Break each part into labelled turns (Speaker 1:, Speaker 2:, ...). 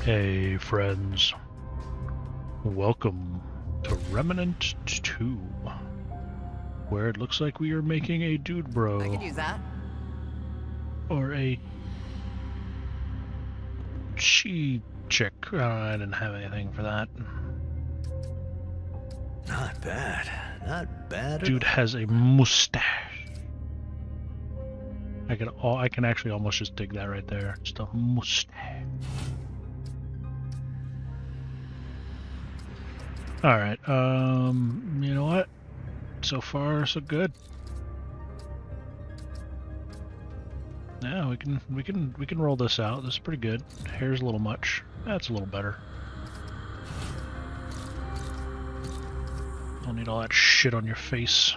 Speaker 1: Hey friends, welcome to Remnant II, where it looks like we are making a dude bro.
Speaker 2: I could use that.
Speaker 1: Or a she chick. I didn't have anything for that.
Speaker 3: Not bad. Not bad.
Speaker 1: Dude has a mustache. I can actually almost just dig that right there. Just a mustache. Alright, you know what? So far, so good. Yeah, we can roll this out. This is pretty good. Hair's a little much. That's a little better. Don't need all that shit on your face.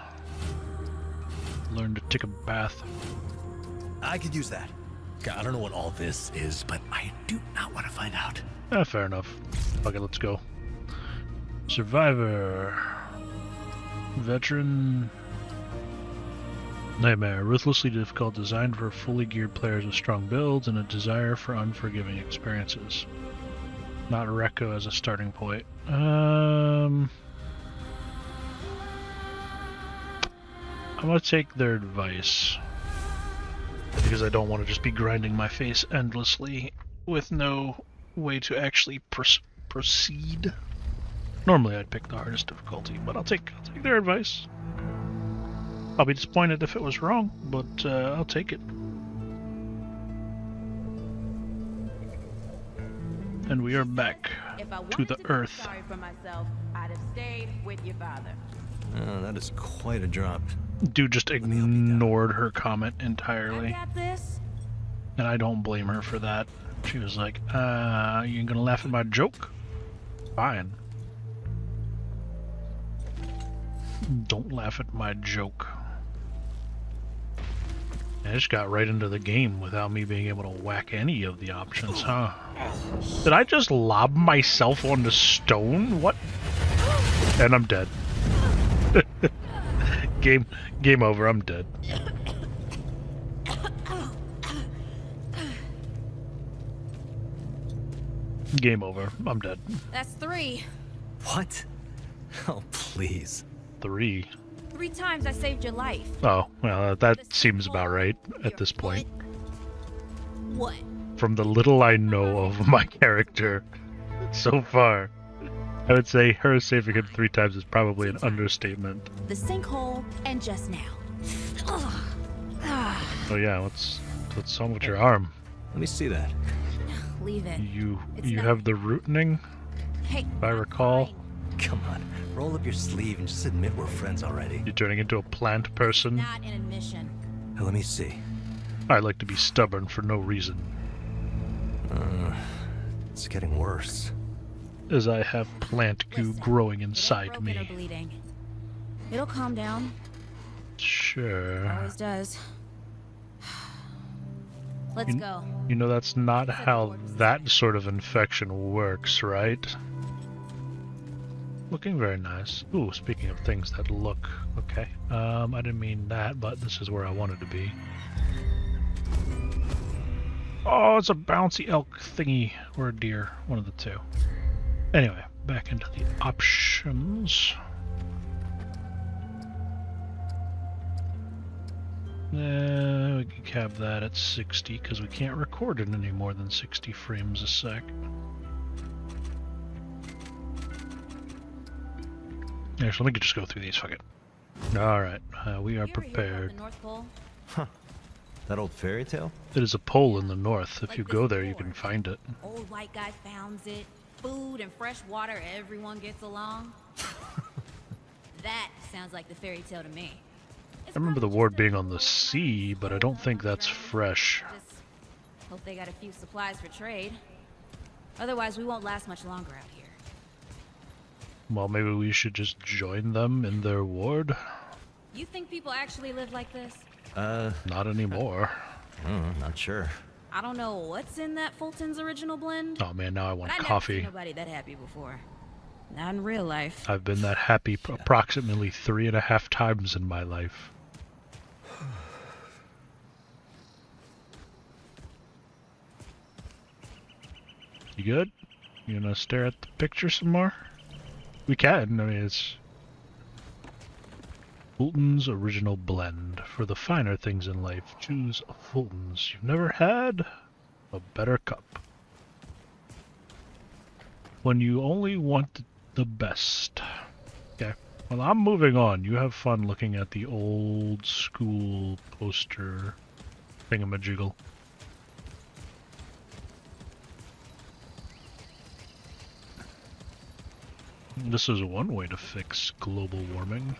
Speaker 1: Learn to take a bath.
Speaker 3: I could use that. I don't know what all this is, but I do not want to find out.
Speaker 1: Fair enough. Okay, let's go. Survivor. Veteran. Nightmare. Ruthlessly difficult, designed for fully geared players with strong builds and a desire for unforgiving experiences. Not Recco as a starting point. I'm gonna take their advice. Because I don't want to just be grinding my face endlessly with no way to actually proceed. Normally I'd pick the hardest difficulty, but I'll take their advice. I'll be disappointed if it was wrong, but I'll take it. And we are back to the earth.
Speaker 2: Sorry for myself, I'd have stayed with your father.
Speaker 3: Oh, that is quite a drop.
Speaker 1: Dude just ignored her comment entirely.
Speaker 2: I got this.
Speaker 1: And I don't blame her for that. She was like, you gonna laugh at my joke? Fine. Don't laugh at my joke. I just got right into the game without me being able to whack any of the options, huh? Did I just lob myself on the stone? What? And I'm dead. Game over, I'm dead. Game over, I'm dead.
Speaker 4: That's 3.
Speaker 3: What? Oh, please.
Speaker 1: 3.
Speaker 4: 3 times I saved your life.
Speaker 1: Oh, well, that seems about right at this point.
Speaker 4: What?
Speaker 1: From the little I know of my character so far, I would say her saving him 3 times is probably an understatement.
Speaker 4: The sinkhole and just now.
Speaker 1: Oh yeah, what's wrong with your arm?
Speaker 3: Let me see that.
Speaker 4: Leave it.
Speaker 1: You
Speaker 4: not-
Speaker 1: have the rootening,
Speaker 4: Hey,
Speaker 1: if I recall.
Speaker 3: Come on, roll up your sleeve and just admit we're friends already.
Speaker 1: You're turning into a plant person.
Speaker 4: not an admission.
Speaker 3: Now, let me see.
Speaker 1: I like to be stubborn for no reason,
Speaker 3: It's getting worse.
Speaker 1: as I have plant goo
Speaker 4: Listen,
Speaker 1: growing
Speaker 4: it ain't
Speaker 1: inside
Speaker 4: broken or
Speaker 1: me.
Speaker 4: bleeding. It'll calm down.
Speaker 1: Sure.
Speaker 4: Always does. Let's go.
Speaker 1: You know that's not how that sort of infection works, right? Looking very nice. Ooh, speaking of things that look okay. I didn't mean that, but this is where I wanted to be. Oh, it's a bouncy elk thingy, or a deer, one of the two. Anyway, back into the options. We can cap that at 60 because we can't record it any more than 60 frames a sec. Actually, let me just go through these. Fuck it. Alright, we are
Speaker 4: You ever hear about
Speaker 1: prepared.
Speaker 4: the North Pole?
Speaker 3: That old fairy tale?
Speaker 1: It is a pole in the north. If
Speaker 4: Like
Speaker 1: you
Speaker 4: this
Speaker 1: go there, you
Speaker 4: before.
Speaker 1: can find it.
Speaker 4: Old white guy founds it. Food and fresh water, everyone gets along. That sounds like the fairy tale to me.
Speaker 1: I remember the ward being on the sea, but I don't think that's fresh.
Speaker 4: Just hope they got a few supplies for trade. Otherwise, we won't last much longer out here.
Speaker 1: Well, maybe we should just join them in their ward?
Speaker 4: You think people actually live like this?
Speaker 1: Not anymore.
Speaker 3: Not sure.
Speaker 4: I don't know what's in that Fulton's original blend.
Speaker 1: Oh man, now I
Speaker 4: but
Speaker 1: want
Speaker 4: I never
Speaker 1: coffee.
Speaker 4: seen nobody that happy before. Not in real life.
Speaker 1: I've been that happy approximately 3.5 times in my life. You good? You gonna stare at the picture some more? We can. I mean, it's Fulton's Original Blend. For the finer things in life, choose Fulton's. You've never had a better cup. When you only want the best. Okay. Well, I'm moving on. You have fun looking at the old school poster thingamajiggle. This is one way to fix global warming.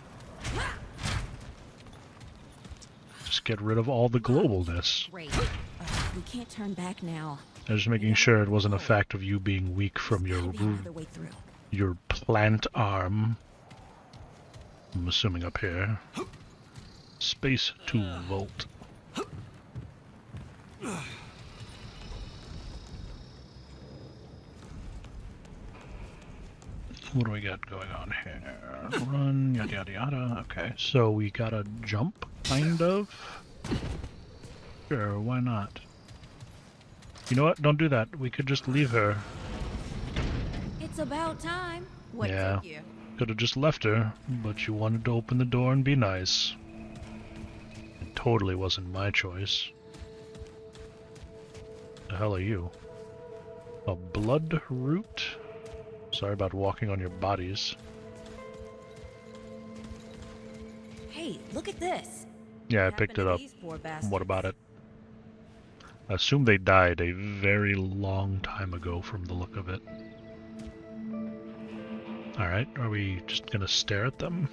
Speaker 1: Just get rid of all the globalness.
Speaker 4: Great. We can't turn back now.
Speaker 1: I was just making sure it wasn't a fact of you being weak from your plant arm. I'm assuming up here. Space 2 volt. What do we got going on here? Run, yada yada yada. Okay, so we gotta jump, kind of. Sure, why not? You know what? Don't do that. We could just leave her.
Speaker 4: It's about time.
Speaker 2: What
Speaker 1: Yeah.
Speaker 2: took you?
Speaker 1: Could have just left her, but you wanted to open the door and be nice. It totally wasn't my choice. The hell are you? A blood root? Sorry about walking on your bodies.
Speaker 4: Hey, look at this.
Speaker 1: Yeah, I
Speaker 4: What
Speaker 1: picked
Speaker 4: happened
Speaker 1: it
Speaker 4: to
Speaker 1: up.
Speaker 4: these poor bastards?
Speaker 1: What about it? I assume they died a very long time ago from the look of it. Alright, are we just gonna stare at them?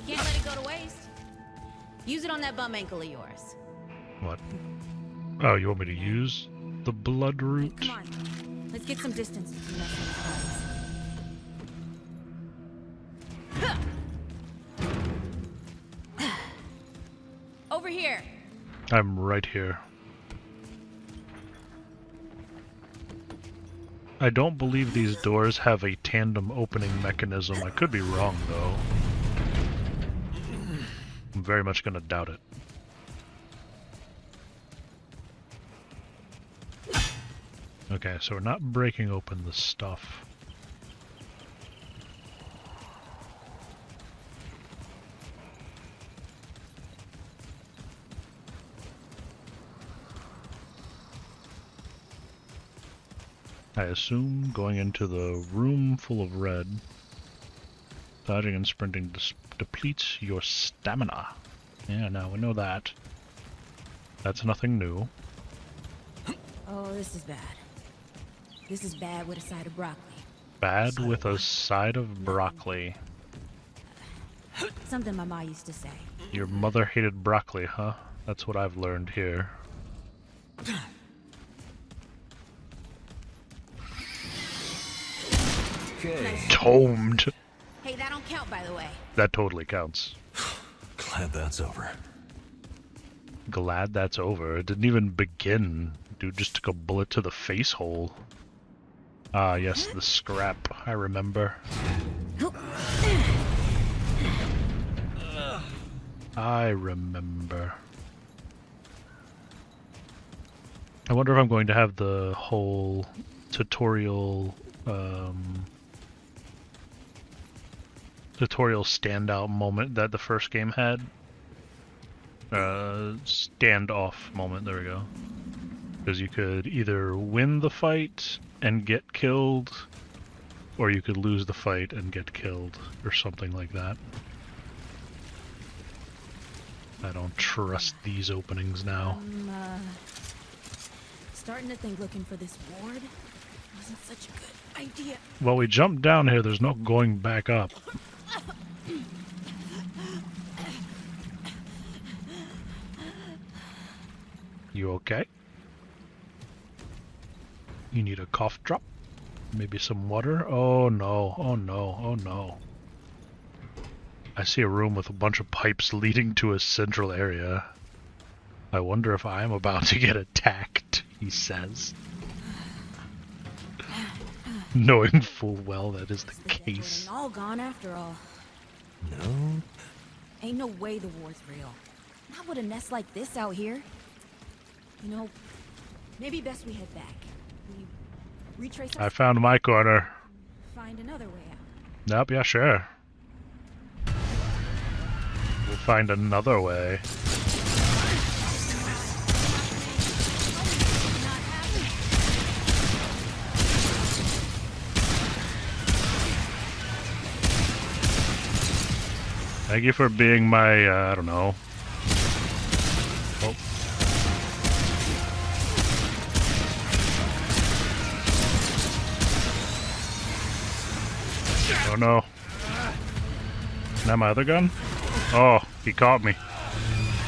Speaker 4: Can't let it go to waste. Use it on that bum ankle of yours.
Speaker 1: What? Oh, you want me to use the blood root?
Speaker 4: Come on. Let's get some distance between us and these. Over here.
Speaker 1: I'm right here. I don't believe these doors have a tandem opening mechanism. I could be wrong, though. I'm very much gonna doubt it. Okay, so we're not breaking open the stuff. I assume going into the room full of red, dodging and sprinting depletes your stamina. Yeah, now we know that. That's nothing new.
Speaker 4: Oh, this is bad. This is bad with a side of broccoli.
Speaker 1: Bad with a side of broccoli.
Speaker 4: Something my ma used to say.
Speaker 1: Your mother hated broccoli, huh? That's what I've learned here.
Speaker 3: Okay.
Speaker 1: Tomed!
Speaker 4: Hey, that don't count, by the way.
Speaker 1: That totally counts.
Speaker 3: Glad that's over.
Speaker 1: Glad that's over. It didn't even begin. Dude just took a bullet to the face hole. Ah, yes, the scrap. I remember. I remember. I wonder if I'm going to have the whole tutorial standout moment that the first game had. Standoff moment, there we go. Because you could either win the fight and get killed, or you could lose the fight and get killed, or something like that. I don't trust these openings now.
Speaker 4: I'm starting to think looking for this ward wasn't such a good idea.
Speaker 1: Well, we jumped down here, there's no going back up. You okay? You need a cough drop? Maybe some water? Oh no, oh no, oh no. I see a room with a bunch of pipes leading to a central area. I wonder if I'm about to get attacked, he says. Knowing full well that is the
Speaker 4: The
Speaker 1: case.
Speaker 4: ain't all gone after all.
Speaker 3: No?
Speaker 4: Ain't no way the war's real. Not with a nest like this out here. You know, maybe best we head back. We Retrace
Speaker 1: I
Speaker 4: our
Speaker 1: found my corner.
Speaker 4: find another way out.
Speaker 1: Nope, yeah, sure. We'll find another way. Thank you for being my, I don't know. Oh. Oh no. Is that my other gun? Oh, he caught me.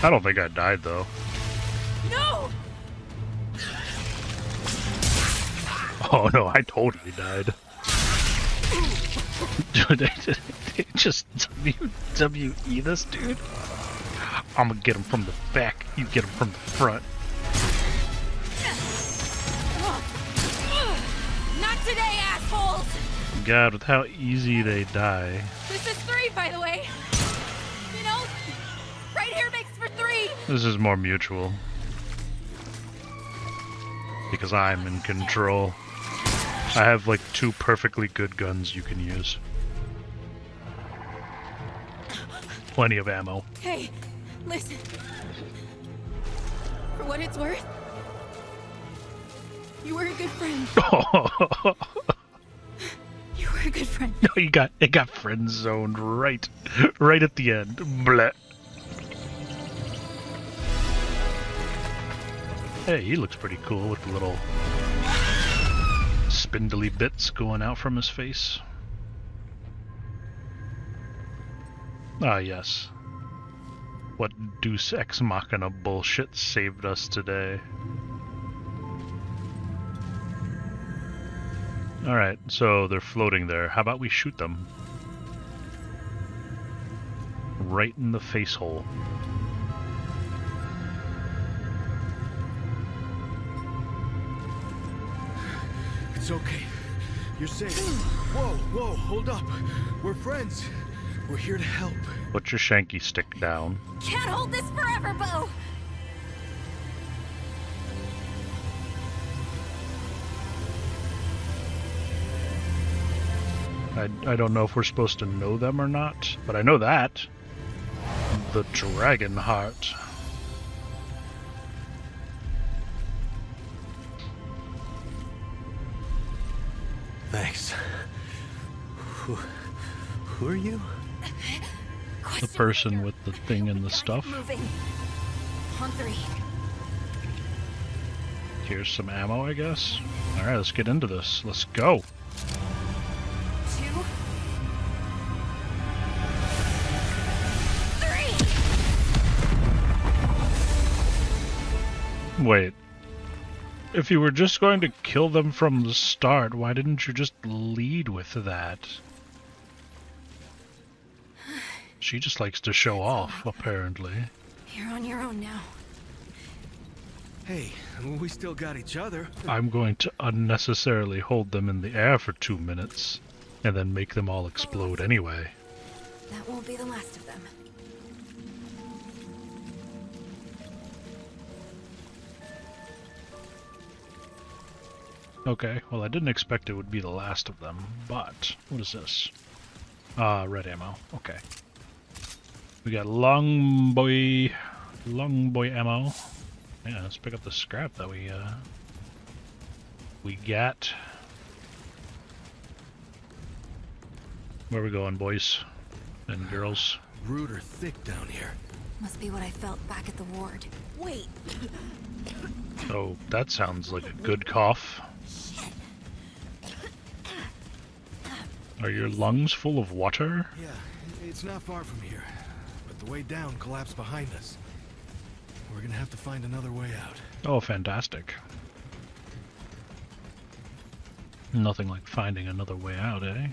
Speaker 1: I don't think I died though.
Speaker 4: No!
Speaker 1: Oh no, I totally died. Dude, they just WWE this dude. I'm gonna get him from the back, you get him from the front.
Speaker 4: Not today, assholes!
Speaker 1: God, with how easy they die.
Speaker 4: This is 3, by the way. You know, right here makes for 3.
Speaker 1: This is more mutual. Because I'm in control. I have like 2 perfectly good guns you can use. Plenty of ammo.
Speaker 4: Hey, listen. For what it's worth, you were a good friend. You were a good friend.
Speaker 1: No, it got friend zoned right at the end. Bleh. Hey, he looks pretty cool with the little spindly bits going out from his face. Ah, yes. What Deus Ex Machina bullshit saved us today. Alright, so they're floating there. How about we shoot them? Right in the face hole.
Speaker 3: It's okay. You're safe. Whoa, hold up. We're friends. We're here to help.
Speaker 1: Put your shanky stick down.
Speaker 4: Can't hold this forever, Bo.
Speaker 1: I don't know if we're supposed to know them or not, but I know that. The Dragon Heart.
Speaker 3: Thanks. Who are you?
Speaker 1: The person with the thing and the stuff.
Speaker 4: Moving. On 3.
Speaker 1: Here's some ammo, I guess. Alright, let's get into this. Let's go.
Speaker 4: 2. 3.
Speaker 1: Wait. If you were just going to kill them from the start, why didn't you just lead with that? She just likes to show off, apparently.
Speaker 4: You're on your own now.
Speaker 3: Hey, we still got each other.
Speaker 1: I'm going to unnecessarily hold them in the air for 2 minutes, and then make them all explode anyway.
Speaker 4: That won't be the last of them.
Speaker 1: Okay, well I didn't expect it would be the last of them, but what is this? Red ammo. Okay. We got long boy ammo. Yeah, let's pick up the scrap that we got. Where we going, boys and girls?
Speaker 3: Rude or thick down here.
Speaker 4: Must be what I felt back at the ward. Wait.
Speaker 1: Oh, that sounds like a good cough. Are your lungs full of water?
Speaker 3: Yeah, it's not far from here. But the way down collapsed behind us. We're gonna have to find another way out.
Speaker 1: Oh, fantastic. Nothing like finding another way out, eh?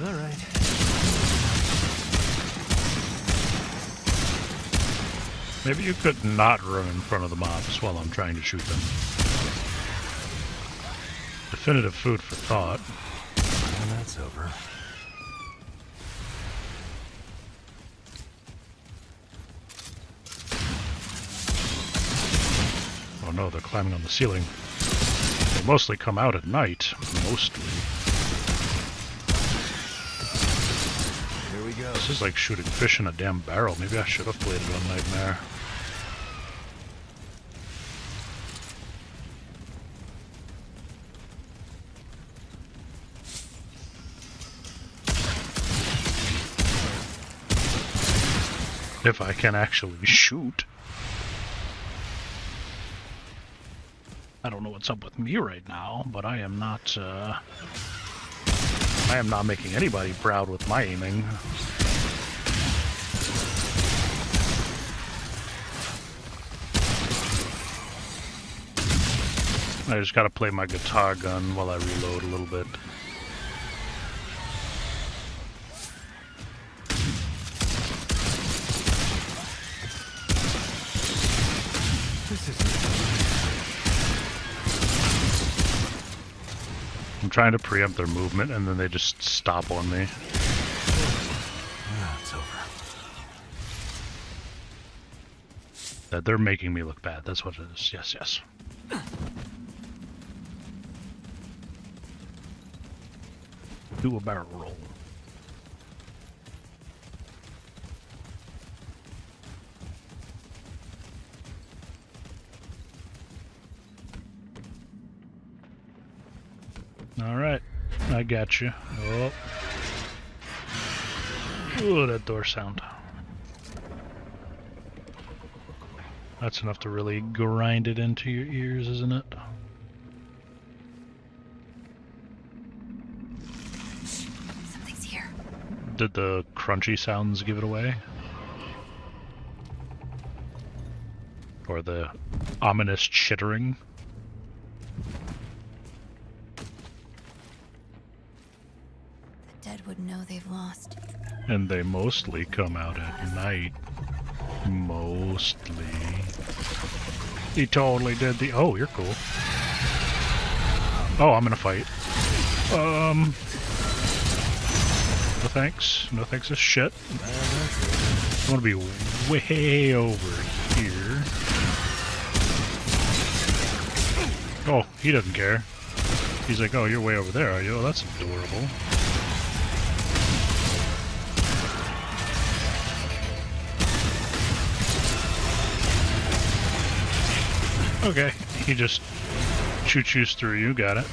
Speaker 3: Alright.
Speaker 1: Maybe you could not run in front of the mobs while I'm trying to shoot them. Definitive food for thought.
Speaker 3: And that's over.
Speaker 1: Oh no, they're climbing on the ceiling. They mostly come out at night. Mostly.
Speaker 3: Here we go.
Speaker 1: This is like shooting fish in a damn barrel. Maybe I should have played it on Nightmare. If I can actually shoot. I don't know what's up with me right now, but I am not making anybody proud with my aiming. I just gotta play my guitar gun while I reload a little bit. I'm trying to preempt their movement, and then they just stop on me.
Speaker 3: Ah, it's over.
Speaker 1: That they're making me look bad. That's what it is. Yes, yes. Do a barrel roll. Alright, I got you. Oh. Ooh, that door sound. That's enough to really grind it into your ears, isn't it?
Speaker 4: Something's here.
Speaker 1: Did the crunchy sounds give it away? Or the ominous chittering?
Speaker 4: Dead would know they've lost.
Speaker 1: And they mostly come out at night. Mostly. He totally did the... Oh, you're cool. Oh, I'm gonna fight. No thanks. No thanks to shit. I wanna be way over here. Oh, he doesn't care. He's like, oh, you're way over there, are you? Oh, that's adorable. Okay, he just choo-choos through you, got it.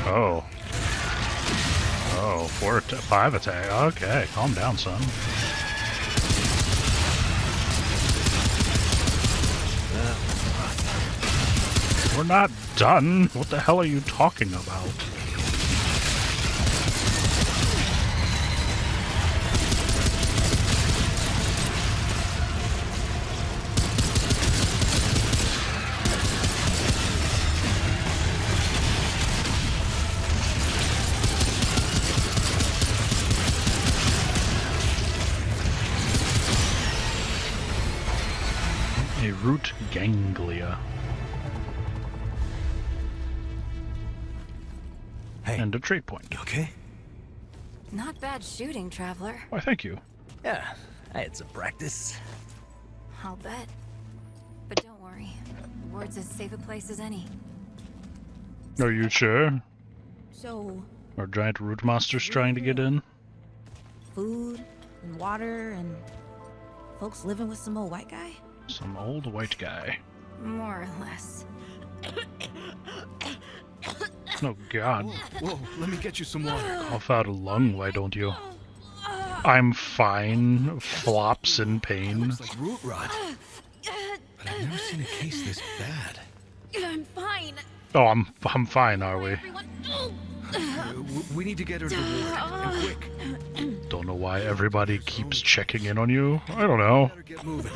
Speaker 1: Oh. Oh, 5 attack. Okay, calm down, son. We're not done. What the hell are you talking about? A root ganglia.
Speaker 3: Hey.
Speaker 1: And a trait point.
Speaker 3: You okay?
Speaker 4: Not bad shooting, traveler.
Speaker 1: Why, thank you.
Speaker 3: Yeah, I had some practice.
Speaker 4: I'll bet. But don't worry. The ward's as safe a place as any.
Speaker 1: Are you sure?
Speaker 4: So,
Speaker 1: Are giant root monsters trying to get in?
Speaker 4: food and water and folks living with some old white guy?
Speaker 1: Some old white guy.
Speaker 4: More or less.
Speaker 1: Oh god.
Speaker 3: Whoa, let me get you some water.
Speaker 1: Cough out a lung, why don't you? I'm fine. Flops in pain.
Speaker 3: Looks like root rot. But I've never seen a case this bad.
Speaker 4: I'm fine.
Speaker 1: Oh, I'm fine, are we?
Speaker 4: Everyone.
Speaker 3: We need to get her to the ward, and quick.
Speaker 1: Don't know why everybody keeps checking in on you. I don't know.
Speaker 3: Better get moving.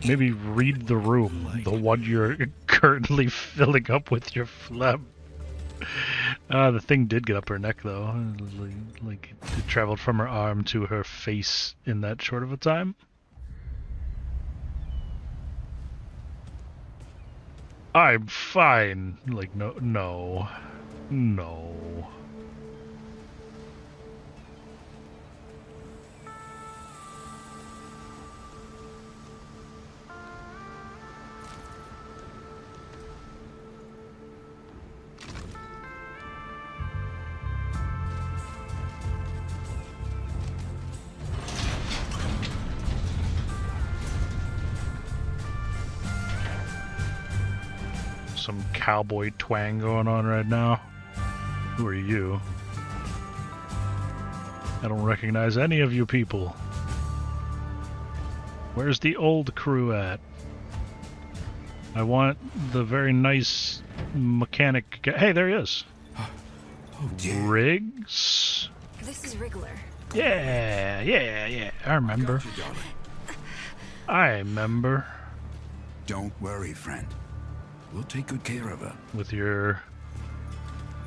Speaker 1: Maybe read the room. The one you're currently filling up with your phlegm. The thing did get up her neck, though. Like, it traveled from her arm to her face in that short of a time. I'm fine. Like, no. Some cowboy twang going on right now. Who are you? I don't recognize any of you people. Where's the old crew at? I want the very nice mechanic guy. Hey, there he is. Riggs?
Speaker 5: This is Wriggler.
Speaker 1: Yeah. I remember. I remember.
Speaker 6: Don't worry, friend. We'll take good care of her.
Speaker 1: With your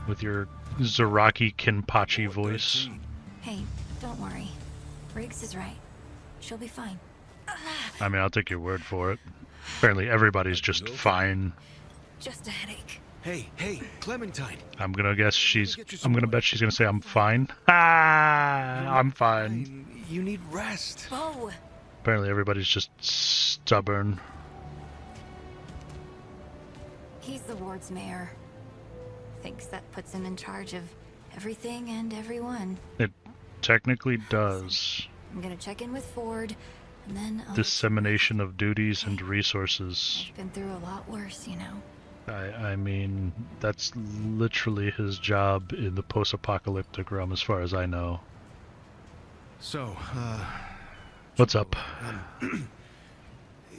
Speaker 1: Zaraki Kinpachi voice.
Speaker 5: Hey, don't worry. Riggs is right. She'll be fine.
Speaker 1: I mean, I'll take your word for it. Apparently everybody's just fine.
Speaker 5: Just a headache.
Speaker 3: Hey, Clementine.
Speaker 1: I'm gonna bet she's gonna say I'm fine. Ah, I'm fine.
Speaker 3: You need rest.
Speaker 5: Bo!
Speaker 1: Apparently everybody's just stubborn.
Speaker 5: He's the ward's mayor. Thinks that puts him in charge of everything and everyone.
Speaker 1: It technically does.
Speaker 5: I'm gonna check in with Ford, and then I'll...
Speaker 1: Dissemination of duties and resources.
Speaker 5: I've been through a lot worse, you know.
Speaker 1: I mean, that's literally his job in the post-apocalyptic realm, as far as I know.
Speaker 3: So,
Speaker 1: What's up?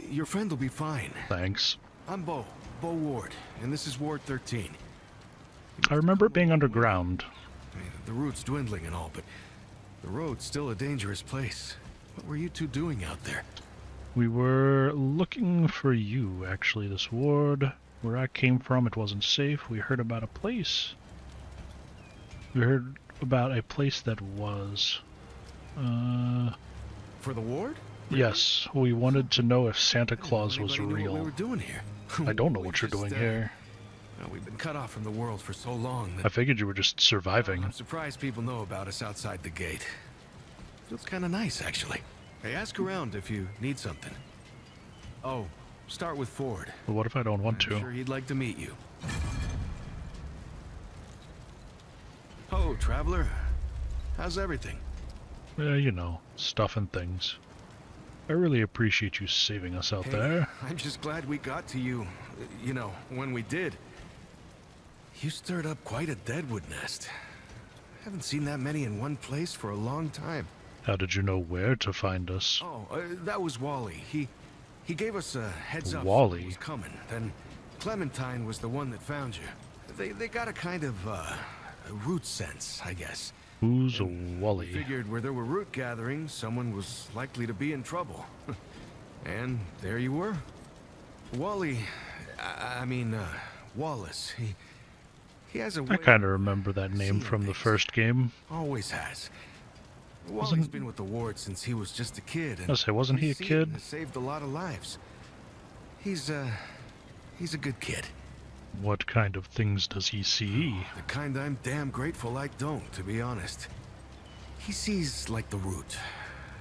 Speaker 3: Your friend will be fine.
Speaker 1: Thanks.
Speaker 3: I'm Bo Ward, and this is Ward 13.
Speaker 1: I remember it being underground.
Speaker 3: I mean, the route's dwindling and all, but the road's still a dangerous place. What were you two doing out there?
Speaker 1: We were looking for you, actually, this ward. Where I came from, it wasn't safe. We heard about a place. We heard about a place that was.
Speaker 3: For the ward?
Speaker 1: Yes, we wanted to know if Santa Claus was
Speaker 3: Anybody knew what we
Speaker 1: real.
Speaker 3: were doing here?
Speaker 1: I don't know
Speaker 3: We
Speaker 1: what you're
Speaker 3: just,
Speaker 1: doing here.
Speaker 3: We've been cut off from the world for so long
Speaker 1: I
Speaker 3: that
Speaker 1: figured you were just surviving.
Speaker 3: I'm surprised people know about us outside the gate. Feels kind of nice, actually. Hey, ask around if you need something. Oh, start with Ford.
Speaker 1: But what if I don't want
Speaker 3: I'm
Speaker 1: to?
Speaker 3: sure he'd like to meet you. Oh, traveler. How's everything?
Speaker 1: Yeah, you know, stuff and things. I really appreciate you saving us out there.
Speaker 3: I'm just glad we got to you, you know, when we did. You stirred up quite a deadwood nest. Haven't seen that many in one place for a long time.
Speaker 1: How did you know where to find us?
Speaker 3: Oh, that was Wally. He gave us a heads up.
Speaker 1: Wally?
Speaker 3: Someone was coming. Then Clementine was the one that found you. They got a kind of a root sense, I guess.
Speaker 1: Who's a
Speaker 3: We
Speaker 1: Wally?
Speaker 3: figured where there were root gatherings, someone was likely to be in trouble. And there you were. Wally, I mean, Wallace, he has a way
Speaker 1: I kind of remember that name
Speaker 3: seeing
Speaker 1: from the
Speaker 3: things.
Speaker 1: first game.
Speaker 3: Always has. Wally's
Speaker 1: Wasn't-
Speaker 3: been with the ward since he was just a kid. And
Speaker 1: I say, wasn't he a
Speaker 3: he's seen
Speaker 1: kid?
Speaker 3: and saved a lot of lives. He's a good kid.
Speaker 1: What kind of things does he see?
Speaker 3: The kind I'm damn grateful I don't, to be honest. He sees like the root.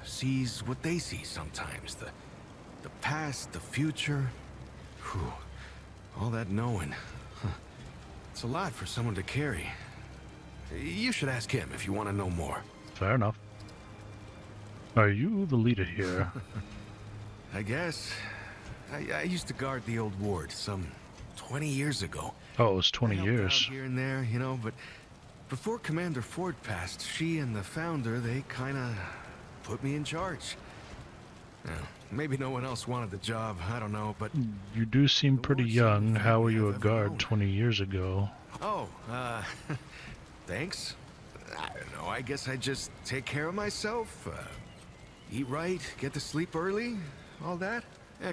Speaker 3: Sees what they see sometimes. The past, the future. Whew. All that knowing. Huh. It's a lot for someone to carry. You should ask him if you want to know more.
Speaker 1: Fair enough. Are you the leader here?
Speaker 3: I guess. I used to guard the old ward some 20 years ago.
Speaker 1: Oh, it was 20
Speaker 3: I helped
Speaker 1: years.
Speaker 3: out here and there, you know, but before Commander Ford passed, she and the founder, they kind of put me in charge. Now, maybe no one else wanted the job, I don't know, but...
Speaker 1: You do seem pretty
Speaker 3: ward's the only
Speaker 1: young. How were
Speaker 3: family
Speaker 1: you a
Speaker 3: I've ever
Speaker 1: guard
Speaker 3: known.
Speaker 1: 20 years ago?
Speaker 3: Oh, thanks. I don't know, I guess I just take care of myself, eat right, get to sleep early, all that.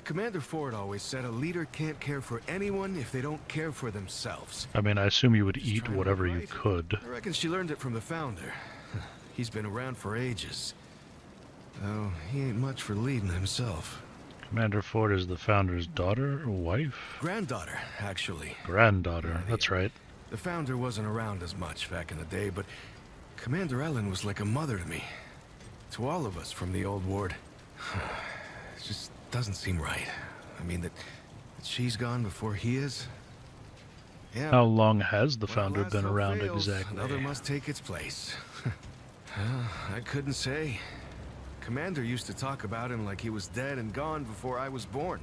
Speaker 3: Commander Ford always said a leader can't care for anyone if they don't care for themselves.
Speaker 1: I mean, I assume you would eat
Speaker 3: trying to
Speaker 1: whatever
Speaker 3: do
Speaker 1: you
Speaker 3: right.
Speaker 1: could.
Speaker 3: I reckon she learned it from the founder. He's been around for ages. Oh, he ain't much for leading himself.
Speaker 1: Commander Ford is the founder's daughter or wife?
Speaker 3: Granddaughter, actually.
Speaker 1: Granddaughter, that's right.
Speaker 3: The founder wasn't around as much back in the day, but Commander Ellen was like a mother to me. To all of us from the old ward. It just doesn't seem right. I mean, that she's gone before he is. Yeah.
Speaker 1: How long has the
Speaker 3: when
Speaker 1: founder
Speaker 3: last
Speaker 1: been
Speaker 3: hope
Speaker 1: around
Speaker 3: fails,
Speaker 1: exactly?
Speaker 3: Another must take its place. I couldn't say. Commander used to talk about him like he was dead and gone before I was born.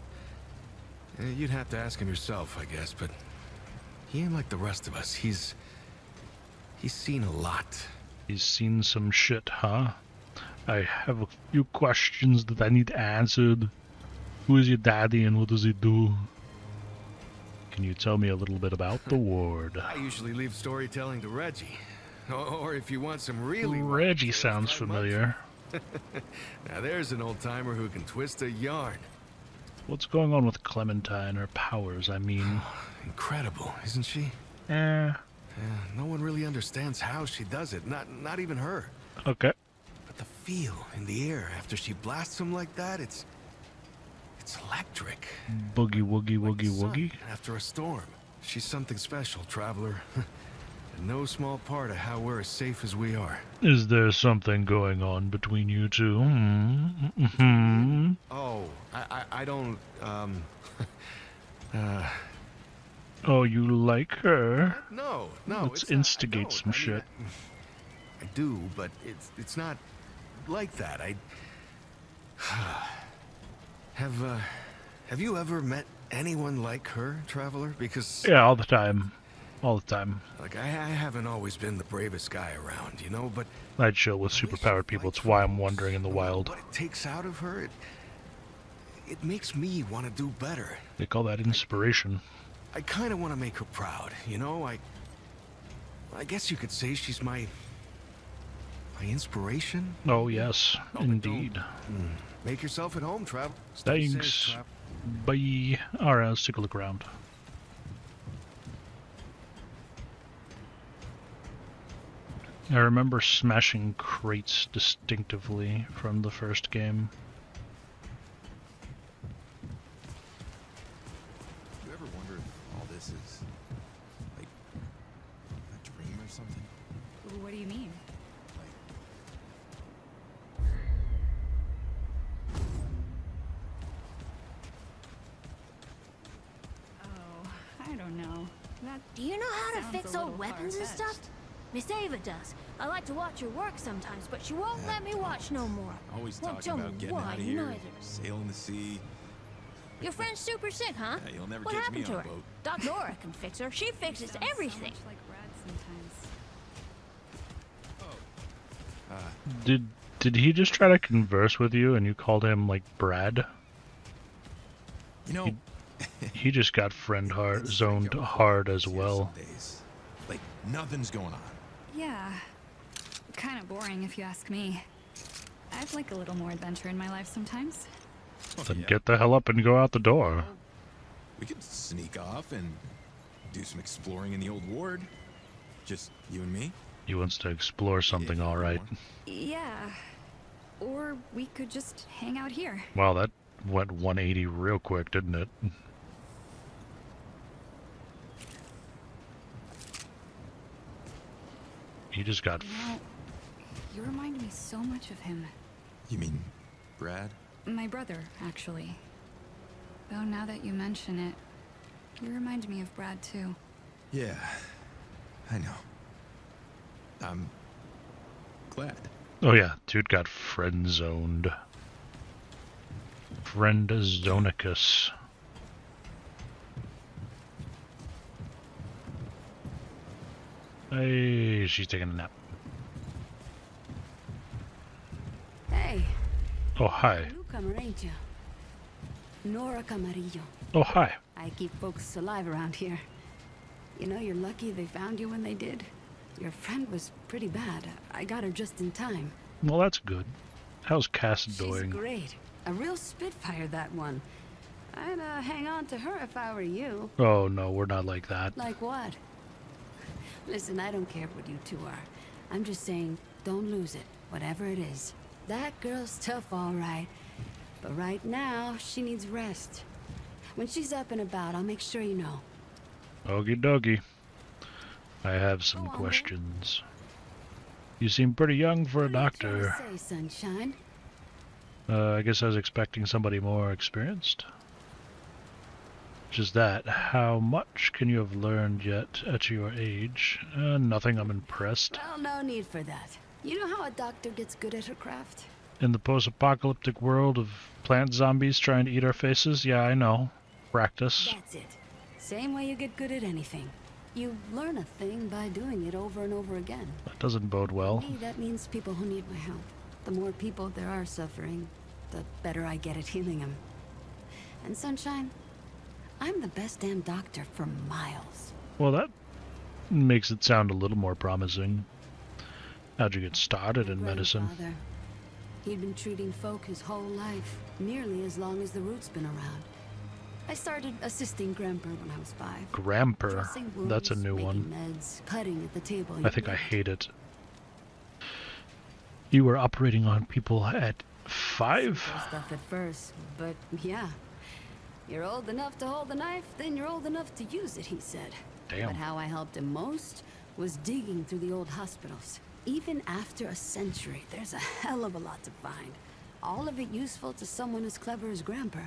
Speaker 3: You'd have to ask him yourself, I guess, but He ain't like the rest of us. He's seen a lot.
Speaker 1: He's seen some shit, huh? I have a few questions that I need answered. Who is your daddy and what does he do? Can you tell me a little bit about the ward?
Speaker 3: I usually leave storytelling to Reggie. Or if you want some really...
Speaker 1: Reggie sounds familiar.
Speaker 3: Now there's an old-timer who can twist a yarn.
Speaker 1: What's going on with Clementine? Her powers, I mean.
Speaker 3: Incredible, isn't she?
Speaker 1: Eh.
Speaker 3: Yeah, no one really understands how she does it. Not even her.
Speaker 1: Okay.
Speaker 3: But the feel in the air after she blasts him like that, it's electric.
Speaker 1: Boogie woogie
Speaker 3: Like
Speaker 1: woogie
Speaker 3: sun
Speaker 1: woogie.
Speaker 3: after a storm. She's something special, traveler. And no small part of how we're as safe as we are.
Speaker 1: Is there something going on between you two? Mm-hmm.
Speaker 3: Oh, I don't,
Speaker 1: Oh, you like her?
Speaker 3: no,
Speaker 1: Let's
Speaker 3: it's
Speaker 1: instigate
Speaker 3: not, I
Speaker 1: some
Speaker 3: don't.
Speaker 1: shit.
Speaker 3: I do, but it's not like that. Have you ever met anyone like her, traveler? Because
Speaker 1: Yeah, all the time. All the time.
Speaker 3: like I haven't always been the bravest guy around, you know, but
Speaker 1: I chill with superpowered people. It's why I'm wandering in the wild.
Speaker 3: what it takes out of her, it makes me want to do better.
Speaker 1: They call that inspiration.
Speaker 3: I kind of want to make her proud, you know? I guess you could say she's my inspiration.
Speaker 1: Oh, yes.
Speaker 3: Oh, but
Speaker 1: Indeed.
Speaker 3: Make yourself at home, Trav. Stay safe,
Speaker 1: Thanks.
Speaker 3: Trav.
Speaker 1: Bye. Alright, let's take a look around. I remember smashing crates distinctively from the first game.
Speaker 7: You ever wonder if all this is like a dream or something?
Speaker 4: What do you mean?
Speaker 7: Like
Speaker 8: Oh, I don't know. That
Speaker 5: Do you know how to
Speaker 8: sounds
Speaker 5: fix
Speaker 8: a
Speaker 5: old
Speaker 8: little
Speaker 5: weapons and
Speaker 8: far-fetched.
Speaker 5: stuff? Miss Ava does. I like to watch her work sometimes, but she won't let me watch no more.
Speaker 7: always
Speaker 5: Won't
Speaker 7: talking
Speaker 5: tell
Speaker 7: about
Speaker 5: me
Speaker 7: getting
Speaker 5: why
Speaker 7: out of here,
Speaker 5: neither.
Speaker 7: sailing the sea.
Speaker 5: Your friend's super sick, huh?
Speaker 7: Yeah, you'll never
Speaker 5: What
Speaker 7: catch
Speaker 5: happened
Speaker 7: me
Speaker 5: to
Speaker 7: on
Speaker 5: her?
Speaker 7: a boat.
Speaker 5: Doc Nora can fix her. She fixes
Speaker 8: sounds
Speaker 5: everything.
Speaker 8: So much like Brad sometimes.
Speaker 1: Did he just try to converse with you and you called him like Brad?
Speaker 7: You know,
Speaker 1: He just got friend hard
Speaker 7: it's
Speaker 1: zoned
Speaker 7: like a
Speaker 1: hard as
Speaker 7: here
Speaker 1: well.
Speaker 7: some days. Like nothing's going on.
Speaker 8: Yeah. Kind of boring if you ask me. I'd like a little more adventure in my life sometimes.
Speaker 7: Oh,
Speaker 1: Then
Speaker 7: yeah.
Speaker 1: get the hell up and go out the door.
Speaker 7: We could sneak off and do some exploring in the old ward. Just you and me.
Speaker 1: He wants to explore something,
Speaker 7: Yeah,
Speaker 1: alright.
Speaker 8: Yeah. Or we could just hang out here.
Speaker 1: Wow, that went 180 real quick, didn't it? He just got...
Speaker 8: You know, you remind me so much of him.
Speaker 7: You mean Brad?
Speaker 8: My brother, actually. Though now that you mention it, you remind me of Brad too.
Speaker 7: Yeah, I know. I'm glad.
Speaker 1: Oh yeah, dude got friend zoned. Friend zonicus. Hey, she's taking a nap.
Speaker 9: Hey,
Speaker 1: Oh hi.
Speaker 9: newcomer, ain't you? Nora Camarillo.
Speaker 1: Oh hi.
Speaker 9: I keep folks alive around here. You know, you're lucky they found you when they did. Your friend was pretty bad. I got her just in time.
Speaker 1: Well, that's good. How's Cass
Speaker 9: She's
Speaker 1: doing?
Speaker 9: great. A real spitfire, that one. I'd hang on to her if I were you.
Speaker 1: Oh no, we're not like that.
Speaker 9: Like what? Listen, I don't care what you two are. I'm just saying, don't lose it, whatever it is. That girl's tough, all right. But right now, she needs rest. When she's up and about, I'll make sure you know.
Speaker 1: Okie dokie. I have some
Speaker 9: Go on, then.
Speaker 1: questions. You seem pretty young for a
Speaker 9: What are you
Speaker 1: doctor.
Speaker 9: trying to say, sunshine?
Speaker 1: I guess I was expecting somebody more experienced. Just that. How much can you have learned yet at your age? Nothing, I'm impressed.
Speaker 9: Well, no need for that. You know how a doctor gets good at her craft?
Speaker 1: In the post-apocalyptic world of plant zombies trying to eat our faces? Yeah, I know. Practice.
Speaker 9: That's it. Same way you get good at anything. You learn a thing by doing it over and over again.
Speaker 1: That doesn't bode well.
Speaker 9: For me, that means people who need my help. The more people there are suffering, the better I get at healing them. And Sunshine, I'm the best damn doctor for miles.
Speaker 1: Well, that makes it sound a little more promising. How'd you get started in medicine?
Speaker 9: Grandfather. He'd been treating folk his whole life, nearly as long as the root's been around. I started assisting Grandpa when I was 5.
Speaker 1: Grandpa.
Speaker 9: Dressing wounds,
Speaker 1: That's a new
Speaker 9: making
Speaker 1: one.
Speaker 9: meds, cutting at the table.
Speaker 1: I think I hate it. You were operating on people at 5?
Speaker 9: Stuff at first, but yeah. You're old enough to hold the knife, then you're old enough to use it, he said.
Speaker 1: Damn.
Speaker 9: But how I helped him most was digging through the old hospitals. Even after a century, there's a hell of a lot to find. All of it useful to someone as clever as Grandpa.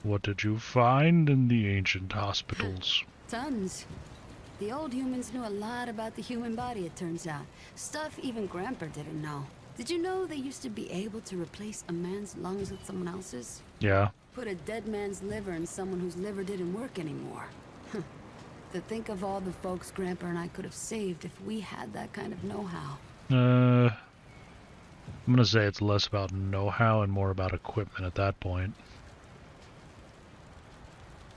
Speaker 1: What did you find in the ancient hospitals?
Speaker 9: Tons. The old humans knew a lot about the human body, it turns out. Stuff even Grandpa didn't know. Did you know they used to be able to replace a man's lungs with someone else's?
Speaker 1: Yeah.
Speaker 9: Put a dead man's liver in someone whose liver didn't work anymore. To think of all the folks Grandpa and I could have saved if we had that kind of know-how.
Speaker 1: I'm gonna say it's less about know-how and more about equipment at that point.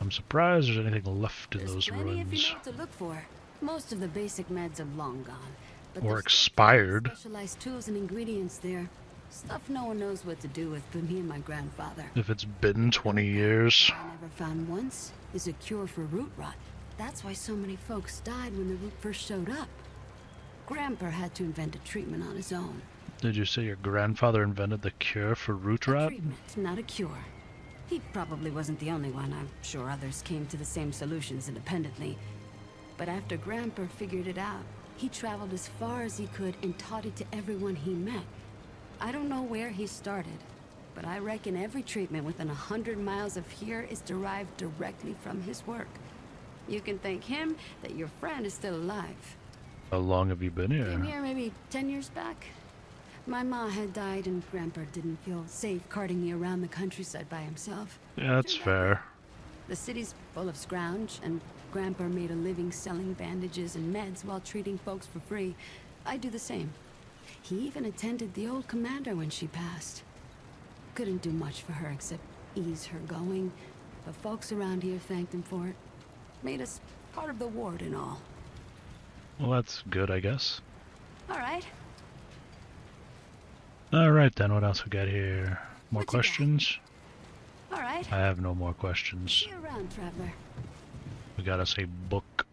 Speaker 1: I'm surprised there's anything left in
Speaker 9: There's
Speaker 1: those
Speaker 9: plenty
Speaker 1: ruins.
Speaker 9: if you know what to look for. Most of the basic meds are long gone. But
Speaker 1: Or
Speaker 9: there's
Speaker 1: expired.
Speaker 9: specialized tools and ingredients there. Stuff no one knows what to do with but me and my grandfather.
Speaker 1: If it's been 20 years.
Speaker 9: What I never found once is a cure for root rot. That's why so many folks died when the root first showed up. Grandpa had to invent a treatment on his own.
Speaker 1: Did you say your grandfather invented the cure for root
Speaker 9: A
Speaker 1: rot?
Speaker 9: treatment, not a cure. He probably wasn't the only one. I'm sure others came to the same solutions independently. But after Grandpa figured it out, he traveled as far as he could and taught it to everyone he met. I don't know where he started, but I reckon every treatment within 100 miles of here is derived directly from his work. You can thank him that your friend is still alive.
Speaker 1: How long have you been
Speaker 9: Came
Speaker 1: here?
Speaker 9: here maybe 10 years back. My ma had died and Grandpa didn't feel safe carting me around the countryside by himself.
Speaker 1: Yeah, that's fair.
Speaker 9: The city's full of scrounge, and Grandpa made a living selling bandages and meds while treating folks for free. I do the same. He even attended the old commander when she passed. Couldn't do much for her except ease her going, but folks around here thanked him for it. Made us part of the ward and all.
Speaker 1: Well, that's good, I guess.
Speaker 9: All right.
Speaker 1: Alright then, what else we got here? More
Speaker 9: What you got?
Speaker 1: questions?
Speaker 9: All right.
Speaker 1: I have no more questions.
Speaker 9: See you around, traveler.
Speaker 1: We got us a book.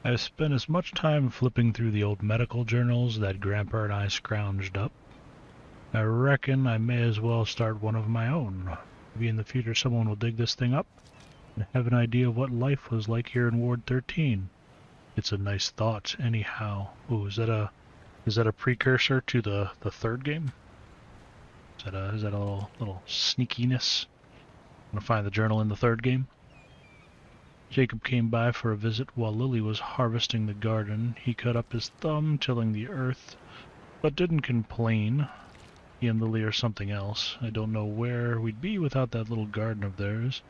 Speaker 1: I've spent as much time flipping through the old medical journals that Grandpa and I scrounged up. I reckon I may as well start one of my own. Maybe in the future someone will dig this thing up and have an idea of what life was like here in Ward 13. It's a nice thought, anyhow. Ooh, is that a precursor to the third game? Is that a little sneakiness? I'm gonna find the journal in the third game. Jacob came by for a visit while Lily was harvesting the garden. He cut up his thumb, tilling the earth, but didn't complain. He and Lily are something else. I don't know where we'd be without that little garden of theirs.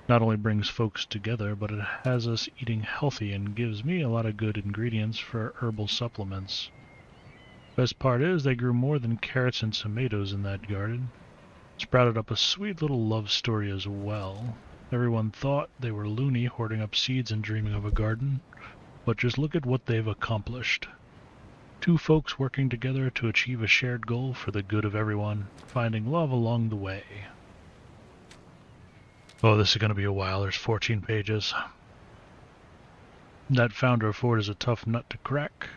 Speaker 1: Not only brings folks together, but it has us eating healthy and gives me a lot of good ingredients for herbal supplements. Best part is they grew more than carrots and tomatoes in that garden. Sprouted up a sweet little love story as well. Everyone thought they were loony hoarding up seeds and dreaming of a garden, but just look at what they've accomplished. Two folks working together to achieve a shared goal for the good of everyone, finding love along the way. Oh, this is going to be a while. There's 14 pages. That founder of Ford is a tough nut to crack.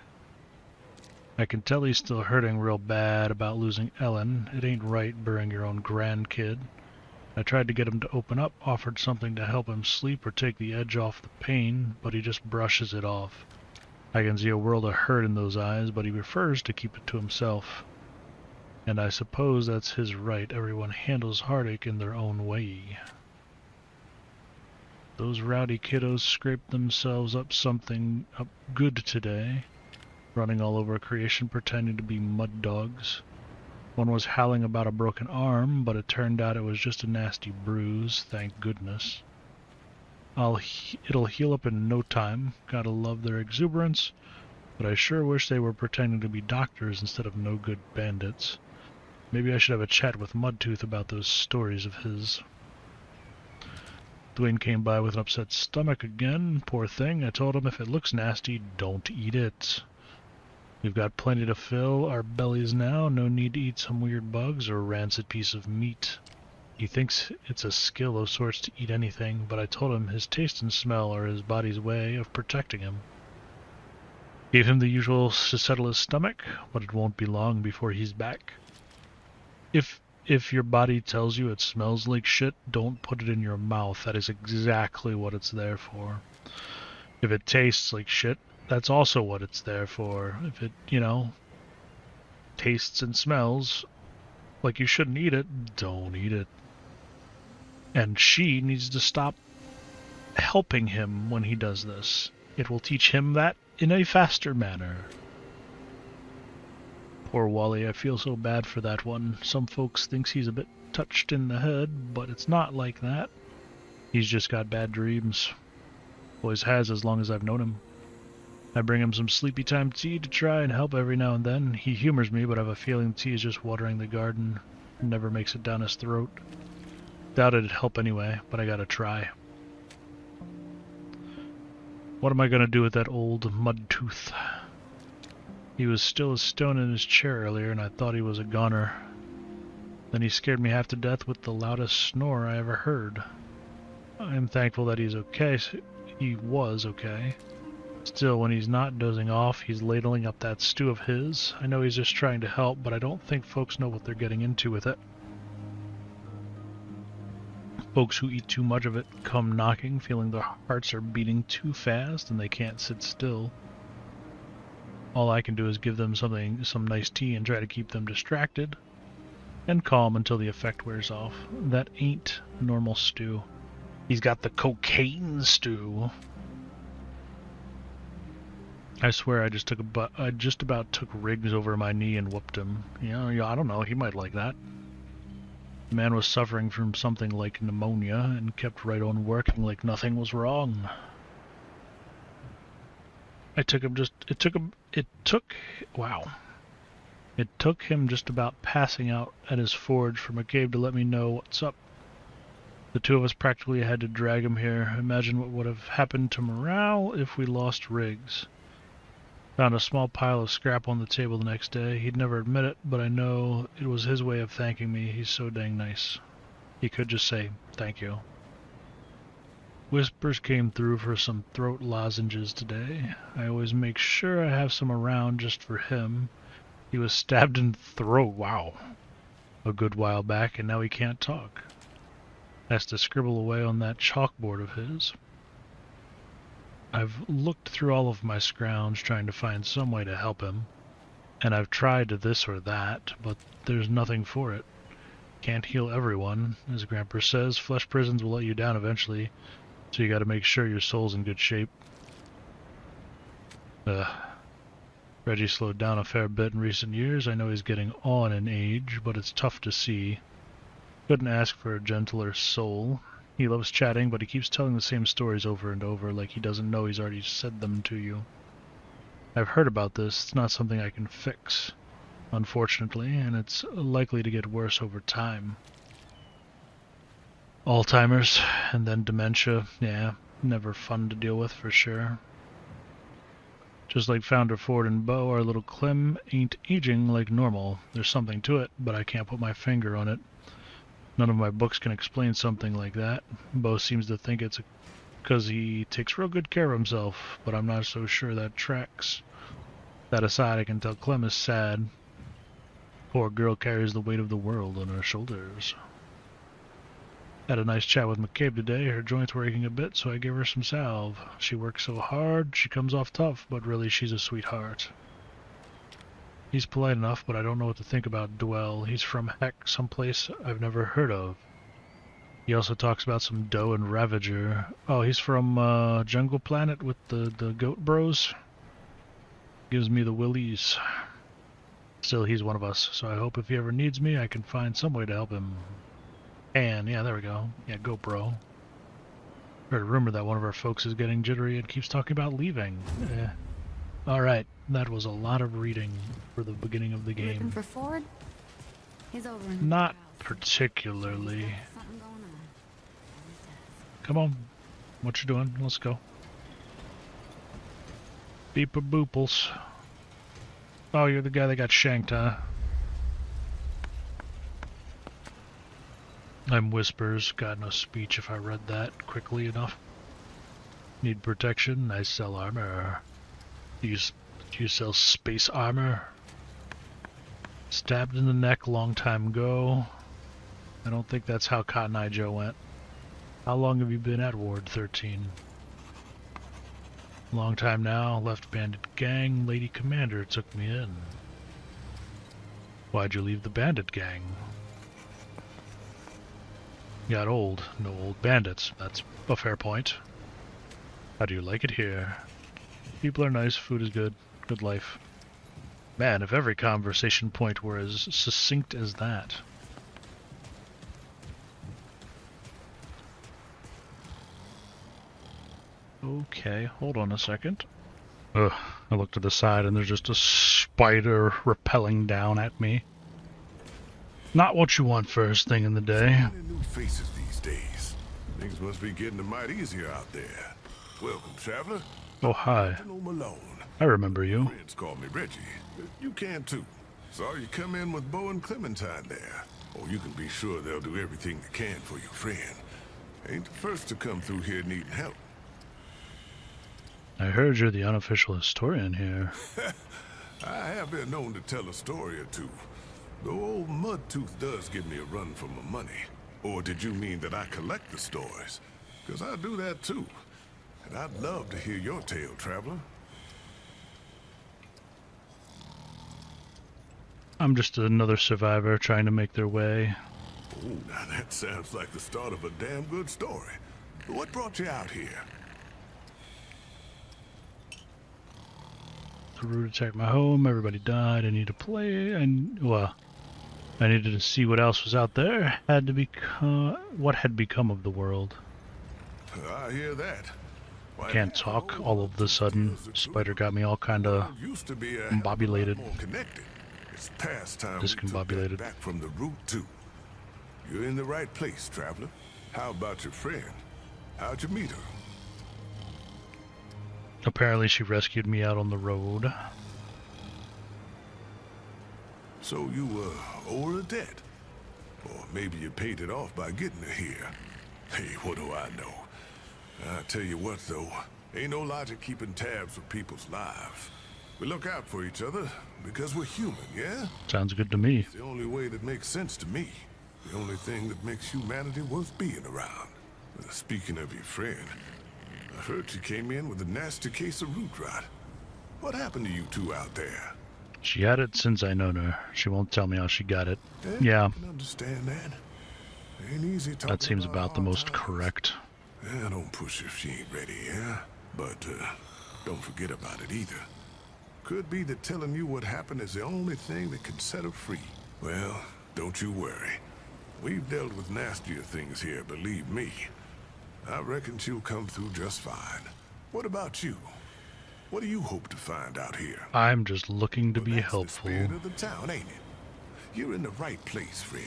Speaker 1: I can tell he's still hurting real bad about losing Ellen. It ain't right burying your own grandkid. I tried to get him to open up, offered something to help him sleep or take the edge off the pain, but he just brushes it off. I can see a world of hurt in those eyes, but he prefers to keep it to himself. And I suppose that's his right. Everyone handles heartache in their own way. Those rowdy kiddos scraped themselves up something up good today, running all over creation pretending to be mud dogs. One was howling about a broken arm, but it turned out it was just a nasty bruise, thank goodness. It'll heal up in no time. Gotta love their exuberance, but I sure wish they were pretending to be doctors instead of no-good bandits. Maybe I should have a chat with Mudtooth about those stories of his. Dwayne came by with an upset stomach again. Poor thing. I told him if it looks nasty, don't eat it. We've got plenty to fill our bellies now. No need to eat some weird bugs or rancid piece of meat. He thinks it's a skill of sorts to eat anything, but I told him his taste and smell are his body's way of protecting him. Gave him the usual to settle his stomach, but it won't be long before he's back. If your body tells you it smells like shit, don't put it in your mouth. That is exactly what it's there for. If it tastes like shit, that's also what it's there for. If it, tastes and smells like you shouldn't eat it, don't eat it. And she needs to stop helping him when he does this. It will teach him that in a faster manner. Poor Wally, I feel so bad for that one. Some folks thinks he's a bit touched in the head, but it's not like that. He's just got bad dreams. Always has as long as I've known him. I bring him some sleepy time tea to try and help every now and then. He humors me, but I have a feeling tea is just watering the garden. Never makes it down his throat. Doubt it'd help anyway, but I gotta try. What am I gonna do with that old Mudtooth? He was still as stone in his chair earlier, and I thought he was a goner. Then he scared me half to death with the loudest snore I ever heard. I am thankful that he's okay. He was okay. Still, when he's not dozing off, he's ladling up that stew of his. I know he's just trying to help, but I don't think folks know what they're getting into with it. Folks who eat too much of it come knocking, feeling their hearts are beating too fast and they can't sit still. All I can do is give them some nice tea and try to keep them distracted and calm until the effect wears off. That ain't normal stew. He's got the cocaine stew. I swear I just about took Riggs over my knee and whooped him. I don't know, he might like that. The man was suffering from something like pneumonia and kept right on working like nothing was wrong. It took him just about passing out at his forge for McCabe to let me know what's up. The two of us practically had to drag him here. Imagine what would have happened to morale if we lost Riggs. Found a small pile of scrap on the table the next day. He'd never admit it, but I know it was his way of thanking me. He's so dang nice. He could just say, thank you. Whispers came through for some throat lozenges today. I always make sure I have some around just for him. He was stabbed in the throat, wow, a good while back, and now he can't talk. Has to scribble away on that chalkboard of his. I've looked through all of my scrounge trying to find some way to help him, and I've tried this or that, but there's nothing for it. Can't heal everyone. As Grandpa says, flesh prisons will let you down eventually, so you gotta make sure your soul's in good shape. Reggie slowed down a fair bit in recent years. I know he's getting on in age, but it's tough to see. Couldn't ask for a gentler soul. He loves chatting, but he keeps telling the same stories over and over, like he doesn't know he's already said them to you. I've heard about this. It's not something I can fix, unfortunately, and it's likely to get worse over time. Alzheimer's, and then dementia. Yeah, never fun to deal with for sure. Just like Founder Ford and Bo, our little Clem ain't aging like normal. There's something to it, but I can't put my finger on it. None of my books can explain something like that. Bo seems to think it's because he takes real good care of himself, but I'm not so sure that tracks. That aside, I can tell Clem is sad. Poor girl carries the weight of the world on her shoulders. Had a nice chat with McCabe today. Her joints were aching a bit, so I gave her some salve. She works so hard, she comes off tough, but really she's a sweetheart. He's polite enough, but I don't know what to think about Dwell. He's from heck, someplace I've never heard of. He also talks about some Doe and Ravager. Oh, he's from Jungle Planet with the Goat Bros. Gives me the willies. Still, he's one of us, so I hope if he ever needs me, I can find some way to help him. And, yeah, there we go. Yeah, Goat Bro. Heard a rumor that one of our folks is getting jittery and keeps talking about leaving. Alright, that was a lot of reading for the beginning of the
Speaker 5: Looking
Speaker 1: game.
Speaker 5: for Ford? He's over in
Speaker 1: Not
Speaker 5: the house.
Speaker 1: particularly.
Speaker 5: Something going on. Always does.
Speaker 1: Come on. What you doing? Let's go. Beeper booples. Oh, you're the guy that got shanked, huh? I'm Whispers. Got no speech if I read that quickly enough. Need protection? I sell armor. Do you sell space armor? Stabbed in the neck long time ago. I don't think that's how Cotton Eye Joe went. How long have you been at Ward 13? Long time now. Left bandit gang. Lady Commander took me in. Why'd you leave the bandit gang? Got old. No old bandits. That's a fair point. How do you like it here? People are nice. Food is good. Good life. Man, if every conversation point were as succinct as that. Okay, hold on a second. Ugh, I look to the side and there's just a spider rappelling down at me. Not what you want first thing in the day.
Speaker 3: Many new faces these days. Things must be getting a mite easier out there. Welcome, traveler.
Speaker 1: Oh, hi.
Speaker 3: No Malone.
Speaker 1: I remember you.
Speaker 3: Friends call me Reggie. You can too. Saw you come in with Bo and Clementine there. Oh, you can be sure they'll do everything they can for your friend. Ain't the first to come through here needing help.
Speaker 1: I heard you're the unofficial historian here.
Speaker 3: I have been known to tell a story or two. Though old Mudtooth does give me a run for my money. Or did you mean that I collect the stories? Because I do that too. And I'd love to hear your tale, traveler.
Speaker 1: I'm just another survivor trying to make their way.
Speaker 3: Oh, now that sounds like the start of a damn good story. What brought you out here?
Speaker 1: The root attacked my home, everybody died, I need to play, and, well, I needed to see what else was out there. Had to become, what had become of the world.
Speaker 3: I hear that. Why,
Speaker 1: Can't talk all of the sudden. Spider got me all kinda
Speaker 3: used to be a
Speaker 1: combobulated.
Speaker 3: more connected. It's past time we took
Speaker 1: Discombobulated.
Speaker 3: that back from the root too. You're in the right place, traveler. How about your friend? How'd you meet her?
Speaker 1: Apparently she rescued me out on the road.
Speaker 3: So you owe her a debt. Or maybe you paid it off by getting her here. Hey, what do I know? I tell you what though, ain't no logic keeping tabs with people's lives. We look out for each other because we're human, yeah?
Speaker 1: Sounds good to me.
Speaker 3: It's the only way that makes sense to me. The only thing that makes humanity worth being around. Speaking of your friend, I heard she came in with a nasty case of root rot. What happened to you two out there?
Speaker 1: She had it since I known her. She won't tell me how she got it.
Speaker 3: Yeah.
Speaker 1: Yeah,
Speaker 3: I can understand that. Ain't easy talking
Speaker 1: that seems about the
Speaker 3: hard
Speaker 1: most
Speaker 3: times.
Speaker 1: correct.
Speaker 3: Yeah, don't push if she ain't ready, yeah? But, don't forget about it either. Could be that telling you what happened is the only thing that can set her free. Well, don't you worry. We've dealt with nastier things here, believe me. I reckon she'll come through just fine. What about you? What do you hope to find out here?
Speaker 1: I'm just looking to be
Speaker 3: That's
Speaker 1: helpful.
Speaker 3: the spirit of the town, ain't it? You're in the right place, friend.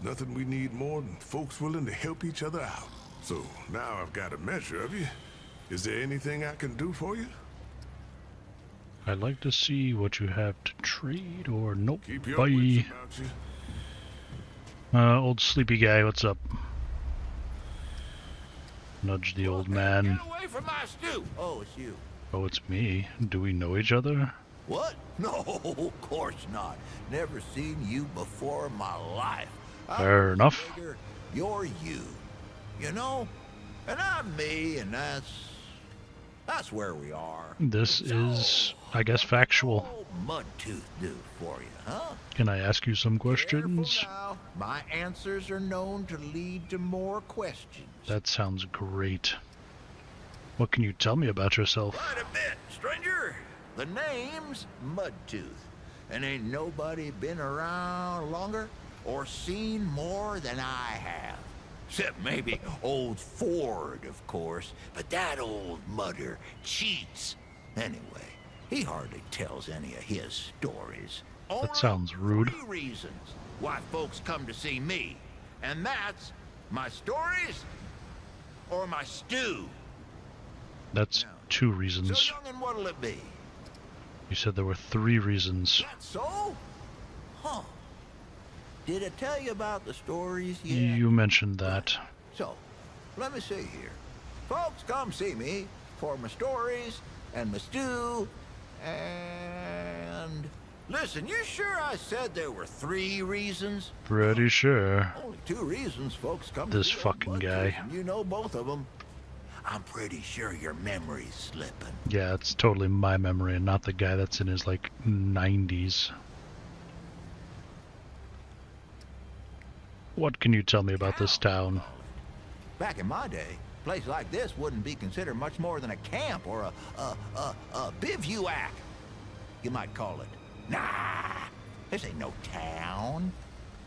Speaker 3: Nothing we need more than folks willing to help each other out. So, now I've got a measure of you. Is there anything I can do for you?
Speaker 1: I'd like to see what you have to trade, or nope.
Speaker 3: Keep your
Speaker 1: Bye.
Speaker 3: wits about you.
Speaker 1: Old sleepy guy, what's up? Nudge the old man.
Speaker 10: Get away from my stew! Oh, it's you.
Speaker 1: Oh, it's me. Do we know each other?
Speaker 10: What? No, of course not. Never seen you before in my life.
Speaker 1: Fair enough.
Speaker 10: Figure you're you. You know? And I'm me, and that's where we are.
Speaker 1: This is, I guess, factual.
Speaker 10: Old Mudtooth do for you, huh?
Speaker 1: Can I ask you some questions?
Speaker 10: Careful now. My answers are known to lead to more questions.
Speaker 1: That sounds great. What can you tell me about yourself?
Speaker 10: Quite a bit, stranger. The name's Mudtooth. And ain't nobody been around longer or seen more than I have. Except maybe old Ford, of course. But that old mudder cheats. Anyway, he hardly tells any of his stories. Only
Speaker 1: That sounds rude.
Speaker 10: 3 reasons why folks come to see me. And that's my stories or my stew.
Speaker 1: That's 2 reasons.
Speaker 10: So, youngin', what'll it be?
Speaker 1: You said there were 3 reasons.
Speaker 10: That's so? Huh. Did I tell you about the stories yet?
Speaker 1: You mentioned that.
Speaker 10: So, let me see here. Folks come see me for my stories and my stew and... Listen, you sure I said there were 3 reasons?
Speaker 1: Pretty sure.
Speaker 10: Only 2 reasons folks come
Speaker 1: This
Speaker 10: to see
Speaker 1: fucking
Speaker 10: old
Speaker 1: guy.
Speaker 10: Butchers, and you know both of them. I'm pretty sure your memory's slipping.
Speaker 1: Yeah, it's totally my memory and not the guy that's in his, like, 90s. What can you tell me about this town?
Speaker 10: Back in my day, a place like this wouldn't be considered much more than a camp or a bivouac, you might call it. Nah, this ain't no town.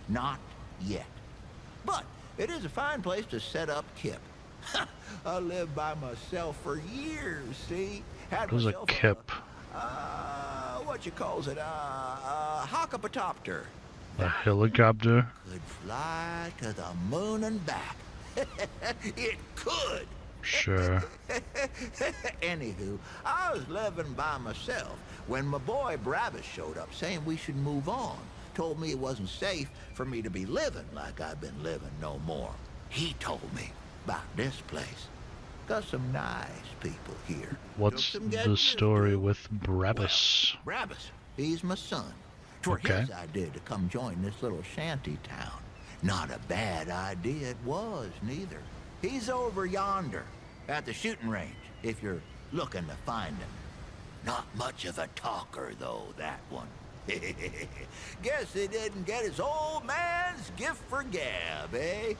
Speaker 10: Not yet. But it is a fine place to set up kip. I lived by myself for years, see? Had
Speaker 1: What is a
Speaker 10: myself
Speaker 1: kip?
Speaker 10: What you calls it? Hockapatopter.
Speaker 1: A helicopter?
Speaker 10: Could fly to the moon and back. It could.
Speaker 1: Sure.
Speaker 10: Anywho, I was living by myself when my boy Brabus showed up saying we should move on. Told me it wasn't safe for me to be living like I've been living no more. He told me about this place. Got some nice people here.
Speaker 1: What's
Speaker 10: Took some
Speaker 1: the
Speaker 10: getting
Speaker 1: story
Speaker 10: used to.
Speaker 1: with Brabus?
Speaker 10: Well, Brabus, he's my son. 'Twere
Speaker 1: Okay.
Speaker 10: his idea to come join this little shanty town. Not a bad idea it was, neither. He's over yonder, at the shooting range, if you're looking to find him. Not much of a talker, though, that one. Guess he didn't get his old man's gift for gab, eh?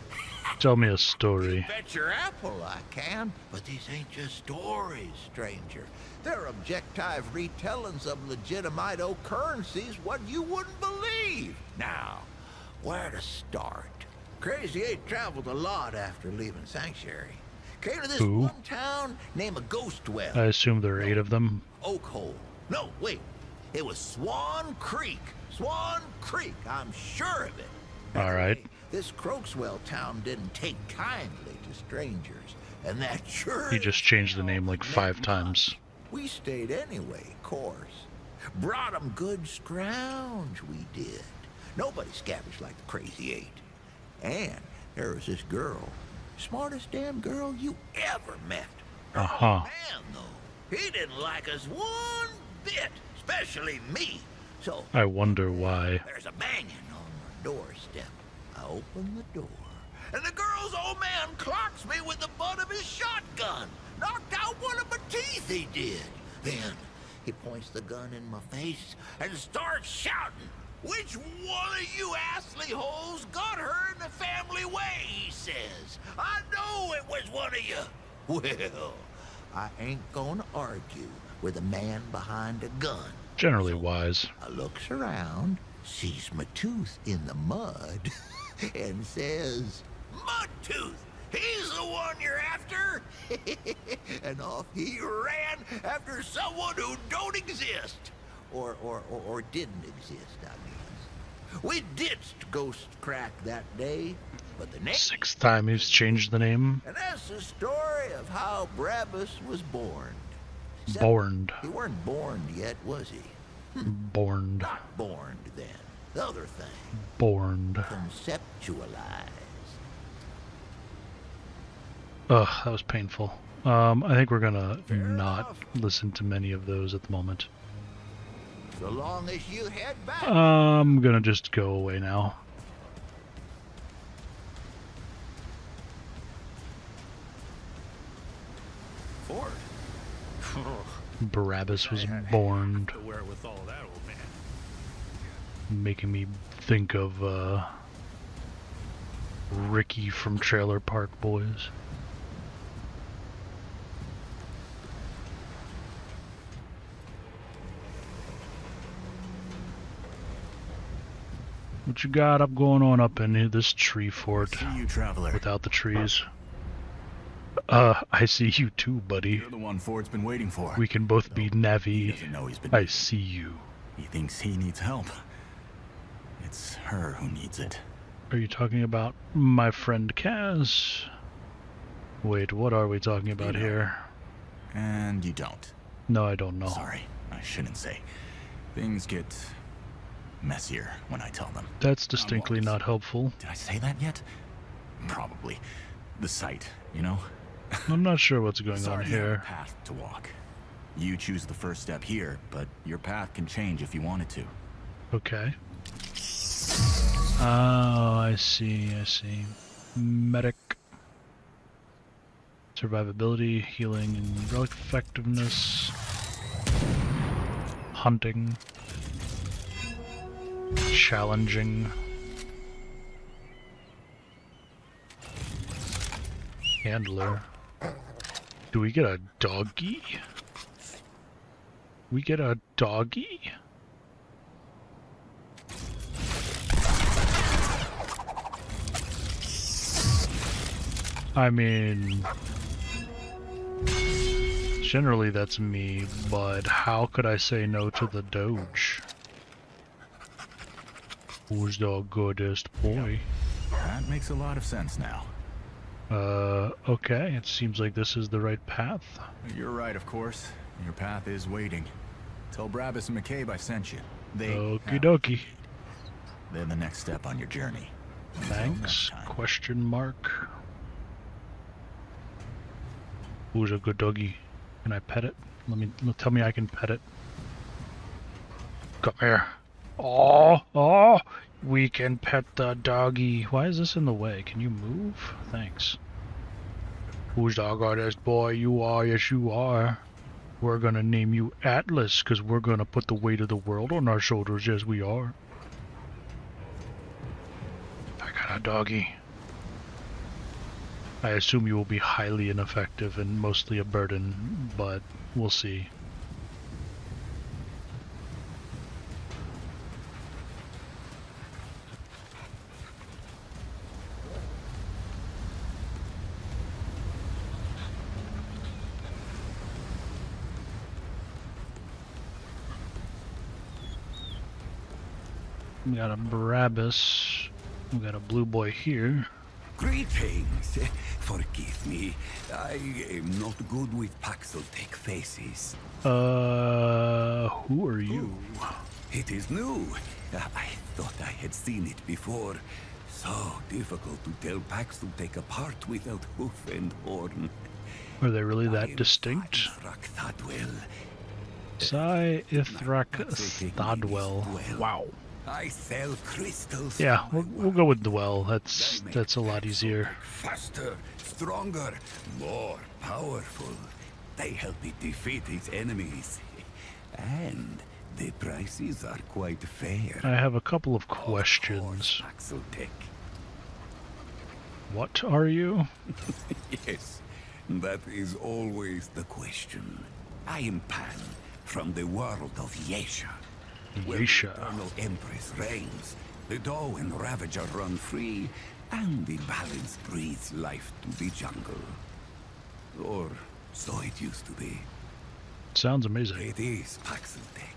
Speaker 1: Tell me a story.
Speaker 10: Bet your apple I can, but these ain't just stories, stranger. They're objective retellings of legitimate occurrences what you wouldn't believe. Now, where to start? Crazy 8 traveled a lot after leaving Sanctuary. Came to this
Speaker 1: Who?
Speaker 10: one town named a Ghost Well.
Speaker 1: I assume there are 8 of them.
Speaker 10: Oak Hole. No, wait. It was Swan Creek. Swan Creek, I'm sure of it.
Speaker 1: All right.
Speaker 10: Anyway, this Croakswell town didn't take kindly to strangers, and that sure...
Speaker 1: He just changed the name like 5 times.
Speaker 10: We stayed anyway, of course. Brought 'em good scrounge, we did. Nobody scavenged like the Crazy 8. And there was this girl. Smartest damn girl you ever met. Her
Speaker 1: Uh-huh.
Speaker 10: old man, though. He didn't like us one bit, especially me. So
Speaker 1: I wonder why.
Speaker 10: there's a banging on my doorstep. I open the door, and the girl's old man clocks me with the butt of his shotgun. Knocked out one of my teeth, he did. Then he points the gun in my face and starts shouting. Which one of you assly hoes got her in the family way, he says. I know it was one of you. Well, I ain't gonna argue with a man behind a gun.
Speaker 1: Generally wise.
Speaker 10: I looks around, sees my tooth in the mud, and says, Mudtooth, he's the one you're after. And off he ran after someone who don't exist. Or didn't exist, I mean. We ditched Ghost Crack that day, but the next...
Speaker 1: 6th time he's changed the name.
Speaker 10: And that's the story of how Brabus was born. Except
Speaker 1: Borned.
Speaker 10: He weren't born yet, was he?
Speaker 1: Borned.
Speaker 10: Not born then. The other thing.
Speaker 1: Borned.
Speaker 10: Conceptualize.
Speaker 1: Ugh, that was painful. I think we're gonna
Speaker 10: Fair
Speaker 1: not
Speaker 10: enough.
Speaker 1: listen to many of those at the moment.
Speaker 10: So long as you head back.
Speaker 1: I'm gonna just go away now.
Speaker 11: Ford.
Speaker 1: Barabbas was born,
Speaker 11: The wherewithal of that old man.
Speaker 1: making me think of Ricky from Trailer Park Boys. What you got up going on up in this tree fort
Speaker 6: See you, traveler.
Speaker 1: without the trees? I see you too, buddy.
Speaker 6: You're the one Ford's been waiting for.
Speaker 1: We can both be
Speaker 6: He
Speaker 1: Navi.
Speaker 6: doesn't know he's been.
Speaker 1: I see you.
Speaker 6: He thinks he needs help. It's her who needs it.
Speaker 1: Are you talking about my friend Kaz? Wait, what are we talking about
Speaker 6: know.
Speaker 1: here?
Speaker 6: And you don't.
Speaker 1: No, I don't know.
Speaker 6: Sorry, I shouldn't say. Things get messier when I tell them.
Speaker 1: That's distinctly not helpful.
Speaker 6: Did I say that yet? Probably. The site, you know?
Speaker 1: I'm not sure what's going on
Speaker 6: Sorry, you have a
Speaker 1: here.
Speaker 6: path to walk. You choose the first step here, but your path can change if you wanted to.
Speaker 1: Okay. Oh, I see, I see. Medic. Survivability, healing, and relic effectiveness. Hunting. Challenging. Handler. Do we get a doggy? We get a doggy? I mean, generally that's me, but how could I say no to the Doge? Who's the goodest boy?
Speaker 6: That makes a lot of sense now.
Speaker 1: Okay, it seems like this is the right path.
Speaker 6: You're right, of course. Your path is waiting. Tell Brabus and McCabe I sent you. They
Speaker 1: Okie
Speaker 6: have-
Speaker 1: dokie.
Speaker 6: They're the next step on your journey. Until
Speaker 1: Thanks?
Speaker 6: next time.
Speaker 1: Question mark. Who's a good doggy? Can I pet it? Tell me I can pet it. Come here. Oh, we can pet the doggy. Why is this in the way? Can you move? Thanks. Who's the goddess boy? You are, yes you are. We're gonna name you Atlas, cause we're gonna put the weight of the world on our shoulders, yes we are. I got a doggy. I assume you will be highly ineffective and mostly a burden, but we'll see. We got a Barabbas. We got a blue boy here.
Speaker 12: Greetings. Forgive me. I am not good with Paxotech faces.
Speaker 1: Who are you?
Speaker 12: It is new. I thought I had seen it before. So difficult to tell Paxotech apart without hoof and horn.
Speaker 1: Are they really that distinct? Sai Ithrak Thadwell. Wow.
Speaker 12: I sell crystals.
Speaker 1: Yeah, we'll go with Dwell. That's a lot easier.
Speaker 12: Faster, stronger, more powerful. They help it defeat its enemies. And the prices are quite fair.
Speaker 1: I have a couple of questions.
Speaker 12: Paxotech.
Speaker 1: What are you?
Speaker 12: Yes, that is always the question. I am Pan, from the world of Yesha. Where the eternal Empress reigns, the Doe and Ravager run free, and the balance breathes life to the jungle. Or so it used to be.
Speaker 1: Sounds amazing.
Speaker 12: It is Paxotech.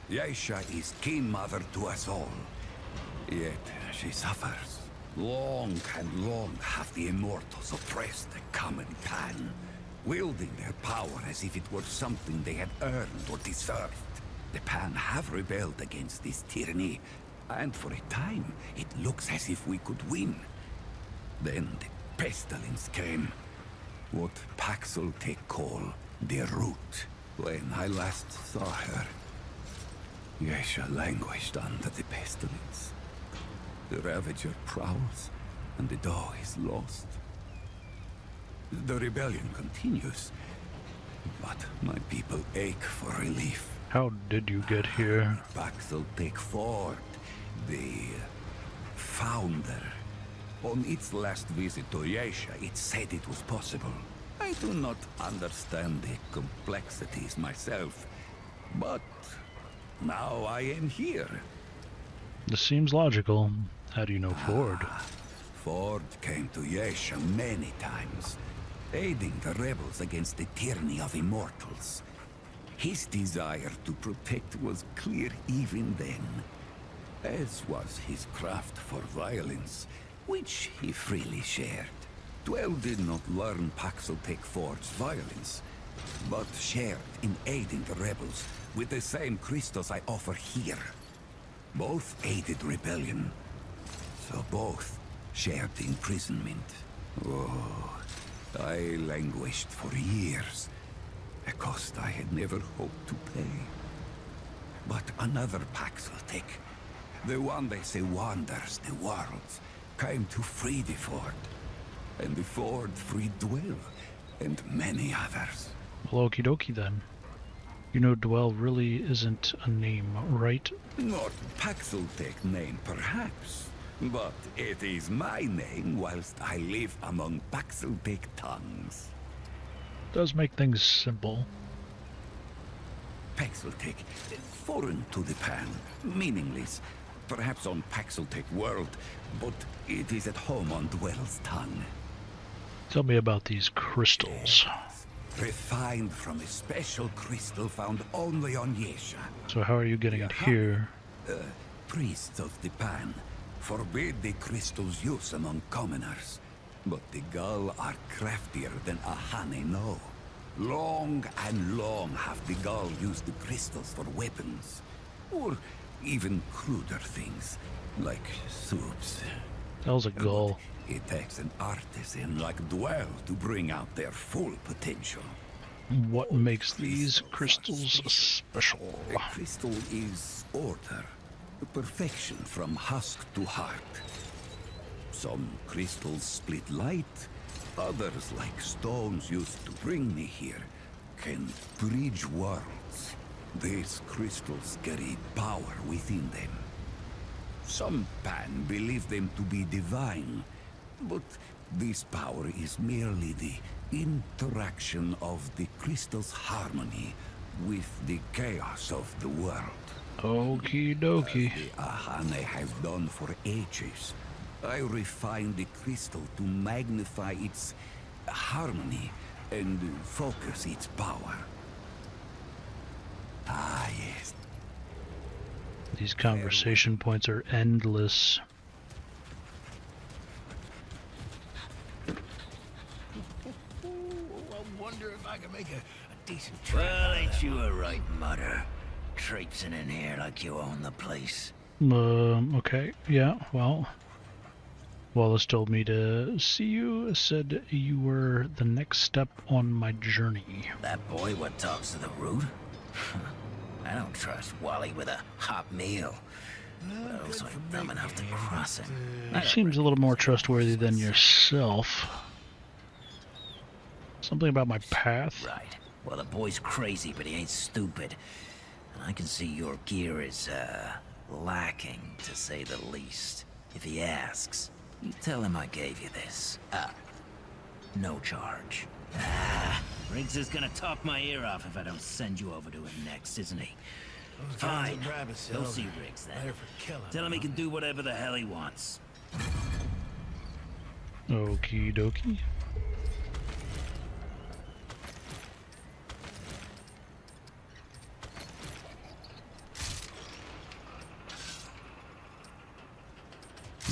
Speaker 12: Yesha is kin mother to us all. Yet she suffers. Long and long have the immortals oppressed the common Pan, wielding their power as if it were something they had earned or deserved. The Pan have rebelled against this tyranny, and for a time it looks as if we could win. Then the pestilence came. What Paxotech call the root. When I last saw her, Yesha languished under the pestilence. The Ravager prowls, and the Doe is lost. The rebellion continues, but my people ache for relief.
Speaker 1: How did you get here?
Speaker 12: Paxotech Ford, the founder. On its last visit to Yesha, it said it was possible. I do not understand the complexities myself, but now I am here.
Speaker 1: This seems logical. How do you know Ford?
Speaker 12: Ford came to Yesha many times, aiding the rebels against the tyranny of immortals. His desire to protect was clear even then, as was his craft for violence, which he freely shared. Dwell did not learn Paxeltech Ford's violence, but shared in aiding the rebels with the same crystals I offer here. Both aided rebellion, so both shared imprisonment. Oh, I languished for years, a cost I had never hoped to pay. But another Paxeltech, the one they say wanders the worlds, came to free the Ford. And the Ford freed Dwell, and many others.
Speaker 1: Well, okie dokie then. You know Dwell really isn't a name, right?
Speaker 12: Not Paxeltech name, perhaps. But it is my name whilst I live among Paxeltech tongues.
Speaker 1: Does make things simple.
Speaker 12: Paxeltech, foreign to the Pan, meaningless. Perhaps on Paxeltech world, but it is at home on Dwell's tongue.
Speaker 1: Tell me about these crystals.
Speaker 12: Refined from a special crystal found only on Yesha.
Speaker 1: So how are you getting it here?
Speaker 12: Priests of the Pan forbid the crystal's use among commoners. But the Gull are craftier than Ahane know. Long and long have the Gull used the crystals for weapons. Or even cruder things, like soups.
Speaker 1: That was a Gull.
Speaker 12: It takes an artisan like Dwell to bring out their full potential.
Speaker 1: What makes these crystals special?
Speaker 12: A crystal is order, perfection from husk to heart. Some crystals split light, others, like stones used to bring me here, can bridge worlds. These crystals carry power within them. Some Pan believe them to be divine, but this power is merely the interaction of the crystal's harmony with the chaos of the world.
Speaker 1: Okie dokie.
Speaker 12: The Ahane have done for ages. I refine the crystal to magnify its harmony and focus its power. Ah, yes.
Speaker 1: These conversation points are endless.
Speaker 10: I wonder if I can make a decent
Speaker 13: Well, ain't you a right mutter? Traipsing in here like you own the place.
Speaker 1: Okay, yeah, well. Wallace told me to see you, said you were the next step on my journey.
Speaker 13: That boy what talks to the root? I don't trust Wally with a hot meal. But I also ain't dumb enough to cross it.
Speaker 1: He seems a little more trustworthy than yourself. Something about my path?
Speaker 13: Right. Well, the boy's crazy, but he ain't stupid. And I can see your gear is, lacking, to say the least. If he asks, you tell him I gave you this. No charge. Riggs is gonna talk my ear off if I don't send you over to him next, isn't he? Fine. Go see Riggs then. Tell him he can do whatever the hell he wants.
Speaker 1: Okie dokie.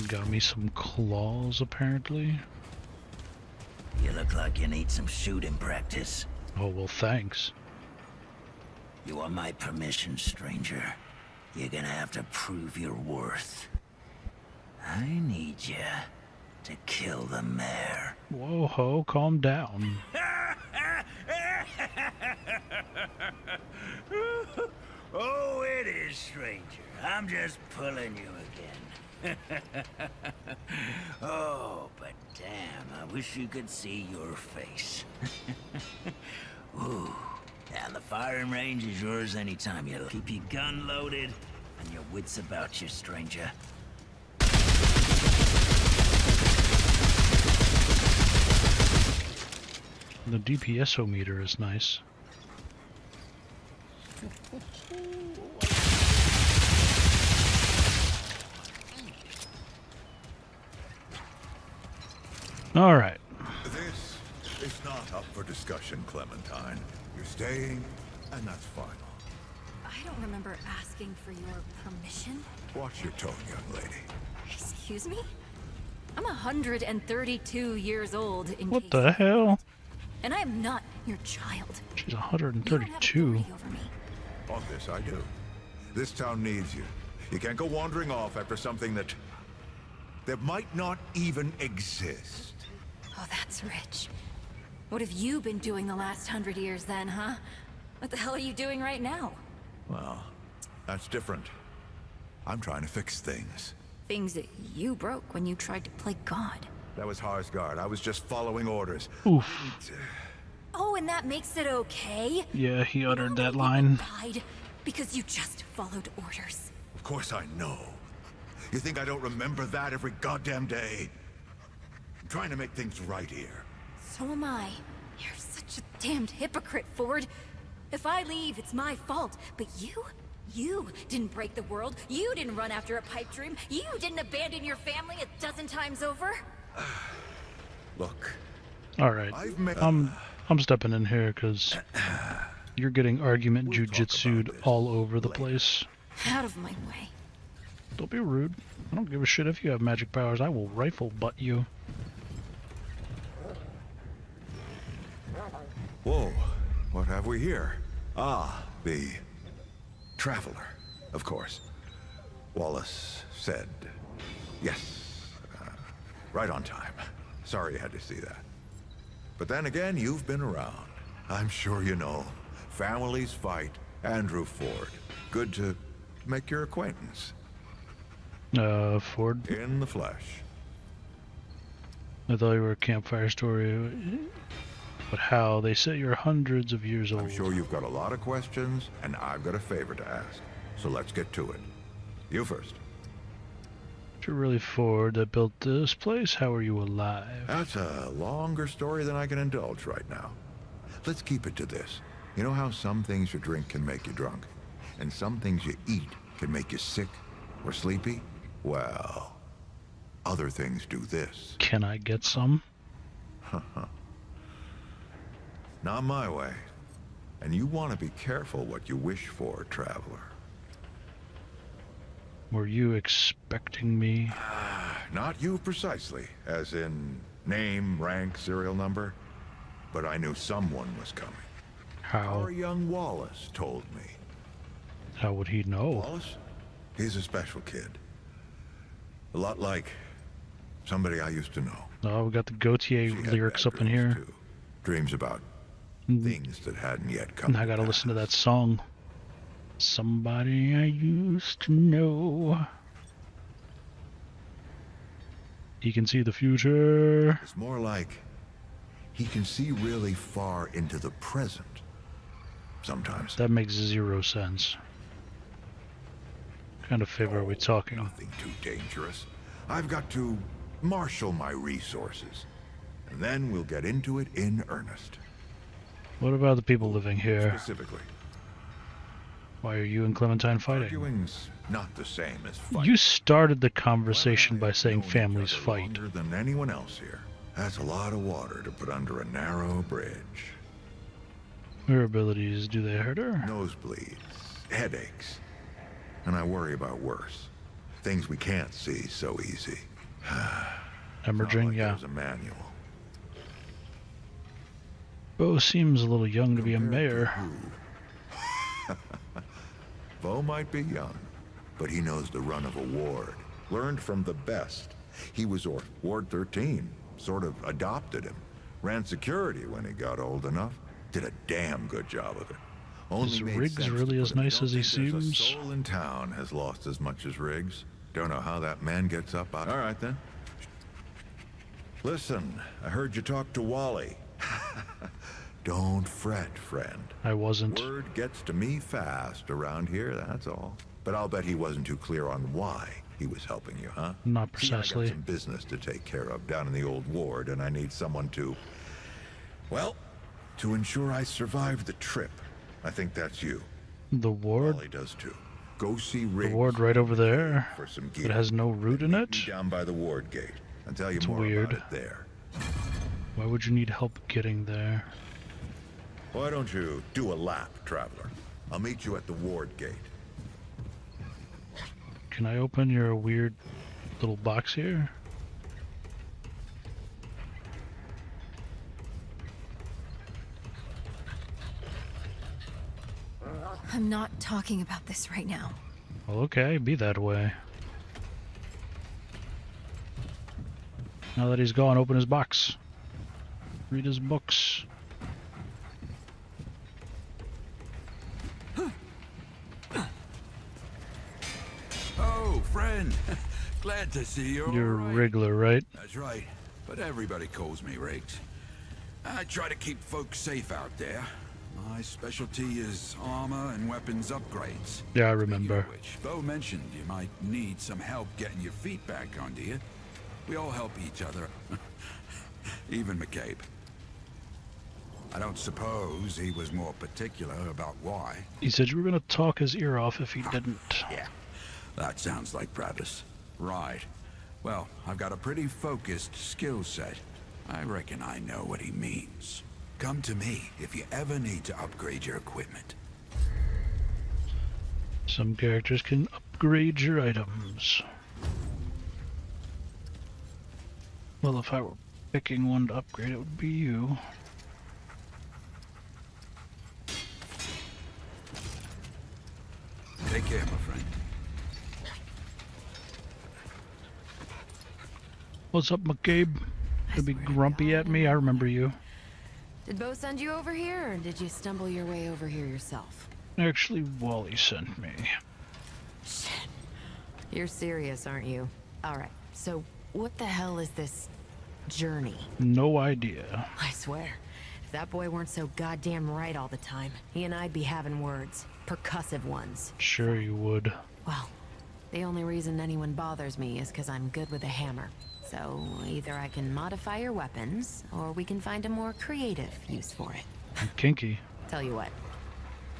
Speaker 1: Got me some claws, apparently.
Speaker 13: You look like you need some shooting practice.
Speaker 1: Oh, well, thanks.
Speaker 13: You want my permission, stranger? You're gonna have to prove your worth. I need you to kill the mayor.
Speaker 1: Whoa, ho, calm down.
Speaker 13: Oh, it is, stranger. I'm just pulling you again. Oh, but damn, I wish you could see your face. Ooh, and the firing range is yours anytime you keep your gun loaded and your wits about you, stranger.
Speaker 1: The DPS-o-meter is nice. Alright.
Speaker 14: This is not up for discussion, Clementine. You're staying, and that's final.
Speaker 5: I don't remember asking for your permission.
Speaker 14: Watch your tone, young lady.
Speaker 5: Excuse me? I'm 132 years old in
Speaker 1: What
Speaker 5: case
Speaker 1: the hell?
Speaker 5: and I am not your child.
Speaker 1: She's 132.
Speaker 14: On this, I do. This town needs you. You can't go wandering off after something that might not even exist.
Speaker 5: Oh, that's rich. What have you been doing the last 100 years then, huh? What the hell are you doing right now?
Speaker 14: Well, that's different. I'm trying to fix things.
Speaker 5: Things that you broke when you tried to play God.
Speaker 14: That was Harsgard. I was just following orders.
Speaker 1: Oof.
Speaker 5: Oh, and that makes it okay?
Speaker 1: Yeah, he uttered that line.
Speaker 5: Died because you just followed orders.
Speaker 14: Of course I know. You think I don't remember that every goddamn day? I'm trying to make things right here.
Speaker 5: So am I. You're such a damned hypocrite, Ford. If I leave, it's my fault. But you didn't break the world. You didn't run after a pipe dream. You didn't abandon your family a dozen times over.
Speaker 14: Look.
Speaker 1: Alright. I'm stepping in here because you're getting argument jujitsu'd all over the place.
Speaker 5: Out of my way.
Speaker 1: Don't be rude. I don't give a shit if you have magic powers. I will rifle butt you.
Speaker 14: Whoa, what have we here? Ah, the Traveler, of course. Wallace said yes, right on time. Sorry you had to see that. But then again, you've been around. I'm sure you know. Families fight. Andrew Ford. Good to make your acquaintance.
Speaker 1: Ford?
Speaker 14: In the flesh.
Speaker 1: I thought you were a campfire story. But how? They say you're hundreds of years old.
Speaker 14: I'm sure you've got a lot of questions, and I've got a favor to ask. So let's get to it. You first.
Speaker 1: You're really Ford that built this place? How are you alive?
Speaker 14: That's a longer story than I can indulge right now. Let's keep it to this. You know how some things you drink can make you drunk? And some things you eat can make you sick or sleepy? Well, other things do this.
Speaker 1: Can I get some?
Speaker 14: Not my way. And you want to be careful what you wish for, Traveler.
Speaker 1: Were you expecting me?
Speaker 14: Not you precisely, as in name, rank, serial number. But I knew someone was coming.
Speaker 1: How?
Speaker 14: Our young Wallace told me.
Speaker 1: How would he know?
Speaker 14: Wallace? He's a special kid. A lot like somebody I used to know.
Speaker 1: Oh, we got the Gautier lyrics up in here.
Speaker 14: Too. Dreams about things that hadn't yet come.
Speaker 1: And I gotta listen to that song. Somebody I used to know. He can see the future.
Speaker 14: It's more like he can see really far into the present. Sometimes.
Speaker 1: That makes 0 sense. What kind of favor are we talking?
Speaker 14: Nothing too dangerous. I've got to marshal my resources. And then we'll get into it in earnest.
Speaker 1: What about the people living here?
Speaker 14: Specifically.
Speaker 1: Why are you and Clementine fighting?
Speaker 14: Arguing's not the same as fighting.
Speaker 1: You started the conversation by saying families fight.
Speaker 14: Longer than anyone else here. That's a lot of water to put under a narrow bridge.
Speaker 1: Her abilities, do they hurt her?
Speaker 14: Nosebleeds, headaches. And I worry about worse. Things we can't see so easy.
Speaker 1: Hemorrhaging,
Speaker 14: like
Speaker 1: yeah.
Speaker 14: There's a manual.
Speaker 1: Bo seems a little young to be a mayor.
Speaker 14: Bo might be young, but he knows the run of a ward. Learned from the best. He was Ward 13. Sort of adopted him. Ran security when he got old enough. Did a damn good job of it.
Speaker 1: Is Riggs really as nice as he seems?
Speaker 14: A soul in town has lost as much as Riggs. Don't know how that man gets up out. All right then. Listen, I heard you talk to Wally. Don't fret, friend.
Speaker 1: I wasn't.
Speaker 14: Word gets to me fast around here, that's all. But I'll bet he wasn't too clear on why he was helping you, huh?
Speaker 1: Not
Speaker 14: See, I
Speaker 1: precisely.
Speaker 14: got some business to take care of down in the old ward, and I need someone to, well, to ensure I survive the trip. I think that's you.
Speaker 1: The ward?
Speaker 14: Wally does too. Go see Riggs.
Speaker 1: The ward right over there?
Speaker 14: For some gear.
Speaker 1: It has no root in it?
Speaker 14: Down by the ward gate. I'll tell you
Speaker 1: It's
Speaker 14: more
Speaker 1: weird.
Speaker 14: about it there.
Speaker 1: Why would you need help getting there?
Speaker 14: Why don't you do a lap, traveler? I'll meet you at the ward gate.
Speaker 1: Can I open your weird little box here?
Speaker 5: I'm not talking about this right now.
Speaker 1: Well, okay, be that way. Now that he's gone, open his box. Read his books.
Speaker 12: Oh, friend. Glad to see you.
Speaker 1: You're
Speaker 12: all right.
Speaker 1: Wriggler, right?
Speaker 12: That's right. But everybody calls me Riggs. I try to keep folks safe out there. My specialty is armor and weapons upgrades.
Speaker 1: Yeah, I remember.
Speaker 12: Speaking of which, Bo mentioned you might need some help getting your feet back under you. We all help each other. Even McCabe. I don't suppose he was more particular about why.
Speaker 1: He said you were gonna talk his ear off if he didn't.
Speaker 12: Yeah, that sounds like Brabus. Right. Well, I've got a pretty focused skill set. I reckon I know what he means. Come to me if you ever need to upgrade your equipment.
Speaker 1: Some characters can upgrade your items. Well, if I were picking one to upgrade, it would be you.
Speaker 12: Take care, my friend.
Speaker 1: What's up, McCabe? Gonna be grumpy at me? I remember you.
Speaker 15: Did Bo send you over here, or did you stumble your way over here yourself?
Speaker 1: Actually, Wally sent me.
Speaker 15: Shit. You're serious, aren't you? Alright, so what the hell is this journey?
Speaker 1: No idea.
Speaker 15: I swear, if that boy weren't so goddamn right all the time, he and I'd be having words. Percussive ones.
Speaker 1: Sure you would.
Speaker 15: Well, the only reason anyone bothers me is because I'm good with a hammer. So, either I can modify your weapons, or we can find a more creative use for it.
Speaker 1: I'm kinky.
Speaker 15: Tell you what,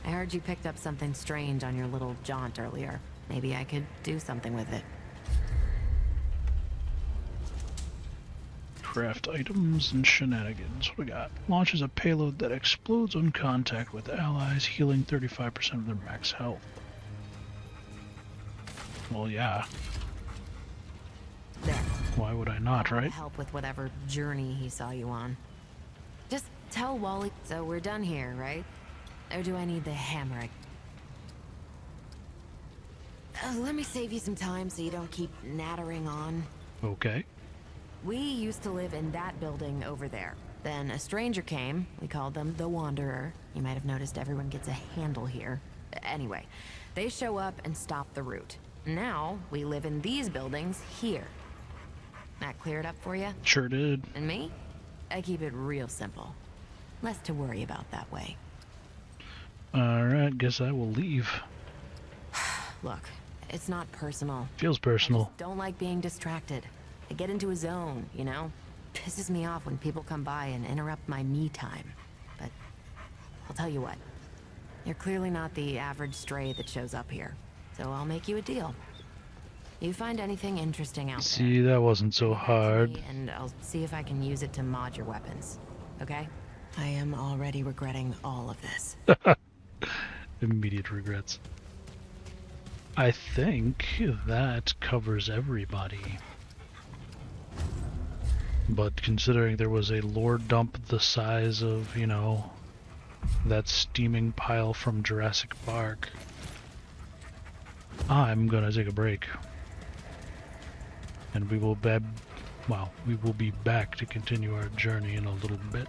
Speaker 15: I heard you picked up something strange on your little jaunt earlier. Maybe I could do something with it.
Speaker 1: Craft items and shenanigans. What we got? Launches a payload that explodes on contact with allies, healing 35% of their max health. Well, yeah.
Speaker 15: There.
Speaker 1: Why would I not, right?
Speaker 15: Help with whatever journey he saw you on. Just tell Wally. So we're done here, right? Or do I need the hammer? Let me save you some time so you don't keep nattering on.
Speaker 1: Okay.
Speaker 15: We used to live in that building over there. Then a stranger came. We called them the Wanderer. You might have noticed everyone gets a handle here. Anyway, they show up and stop the route. Now, we live in these buildings here. That clear it up for you?
Speaker 1: Sure did.
Speaker 15: And me? I keep it real simple. Less to worry about that way.
Speaker 1: Alright, guess I will leave.
Speaker 15: Look, it's not personal.
Speaker 1: Feels personal.
Speaker 15: I just don't like being distracted. I get into a zone, you know? Pisses me off when people come by and interrupt my me time. But I'll tell you what. You're clearly not the average stray that shows up here. So I'll make you a deal. You find anything interesting out there?
Speaker 1: See, that wasn't so hard.
Speaker 15: And I'll see if I can use it to mod your weapons. Okay? I am already regretting all of this.
Speaker 1: Immediate regrets. I think that covers everybody. But considering there was a lore dump the size of, you know, that steaming pile from Jurassic Park, I'm gonna take a break. And we will be back to continue our journey in a little bit.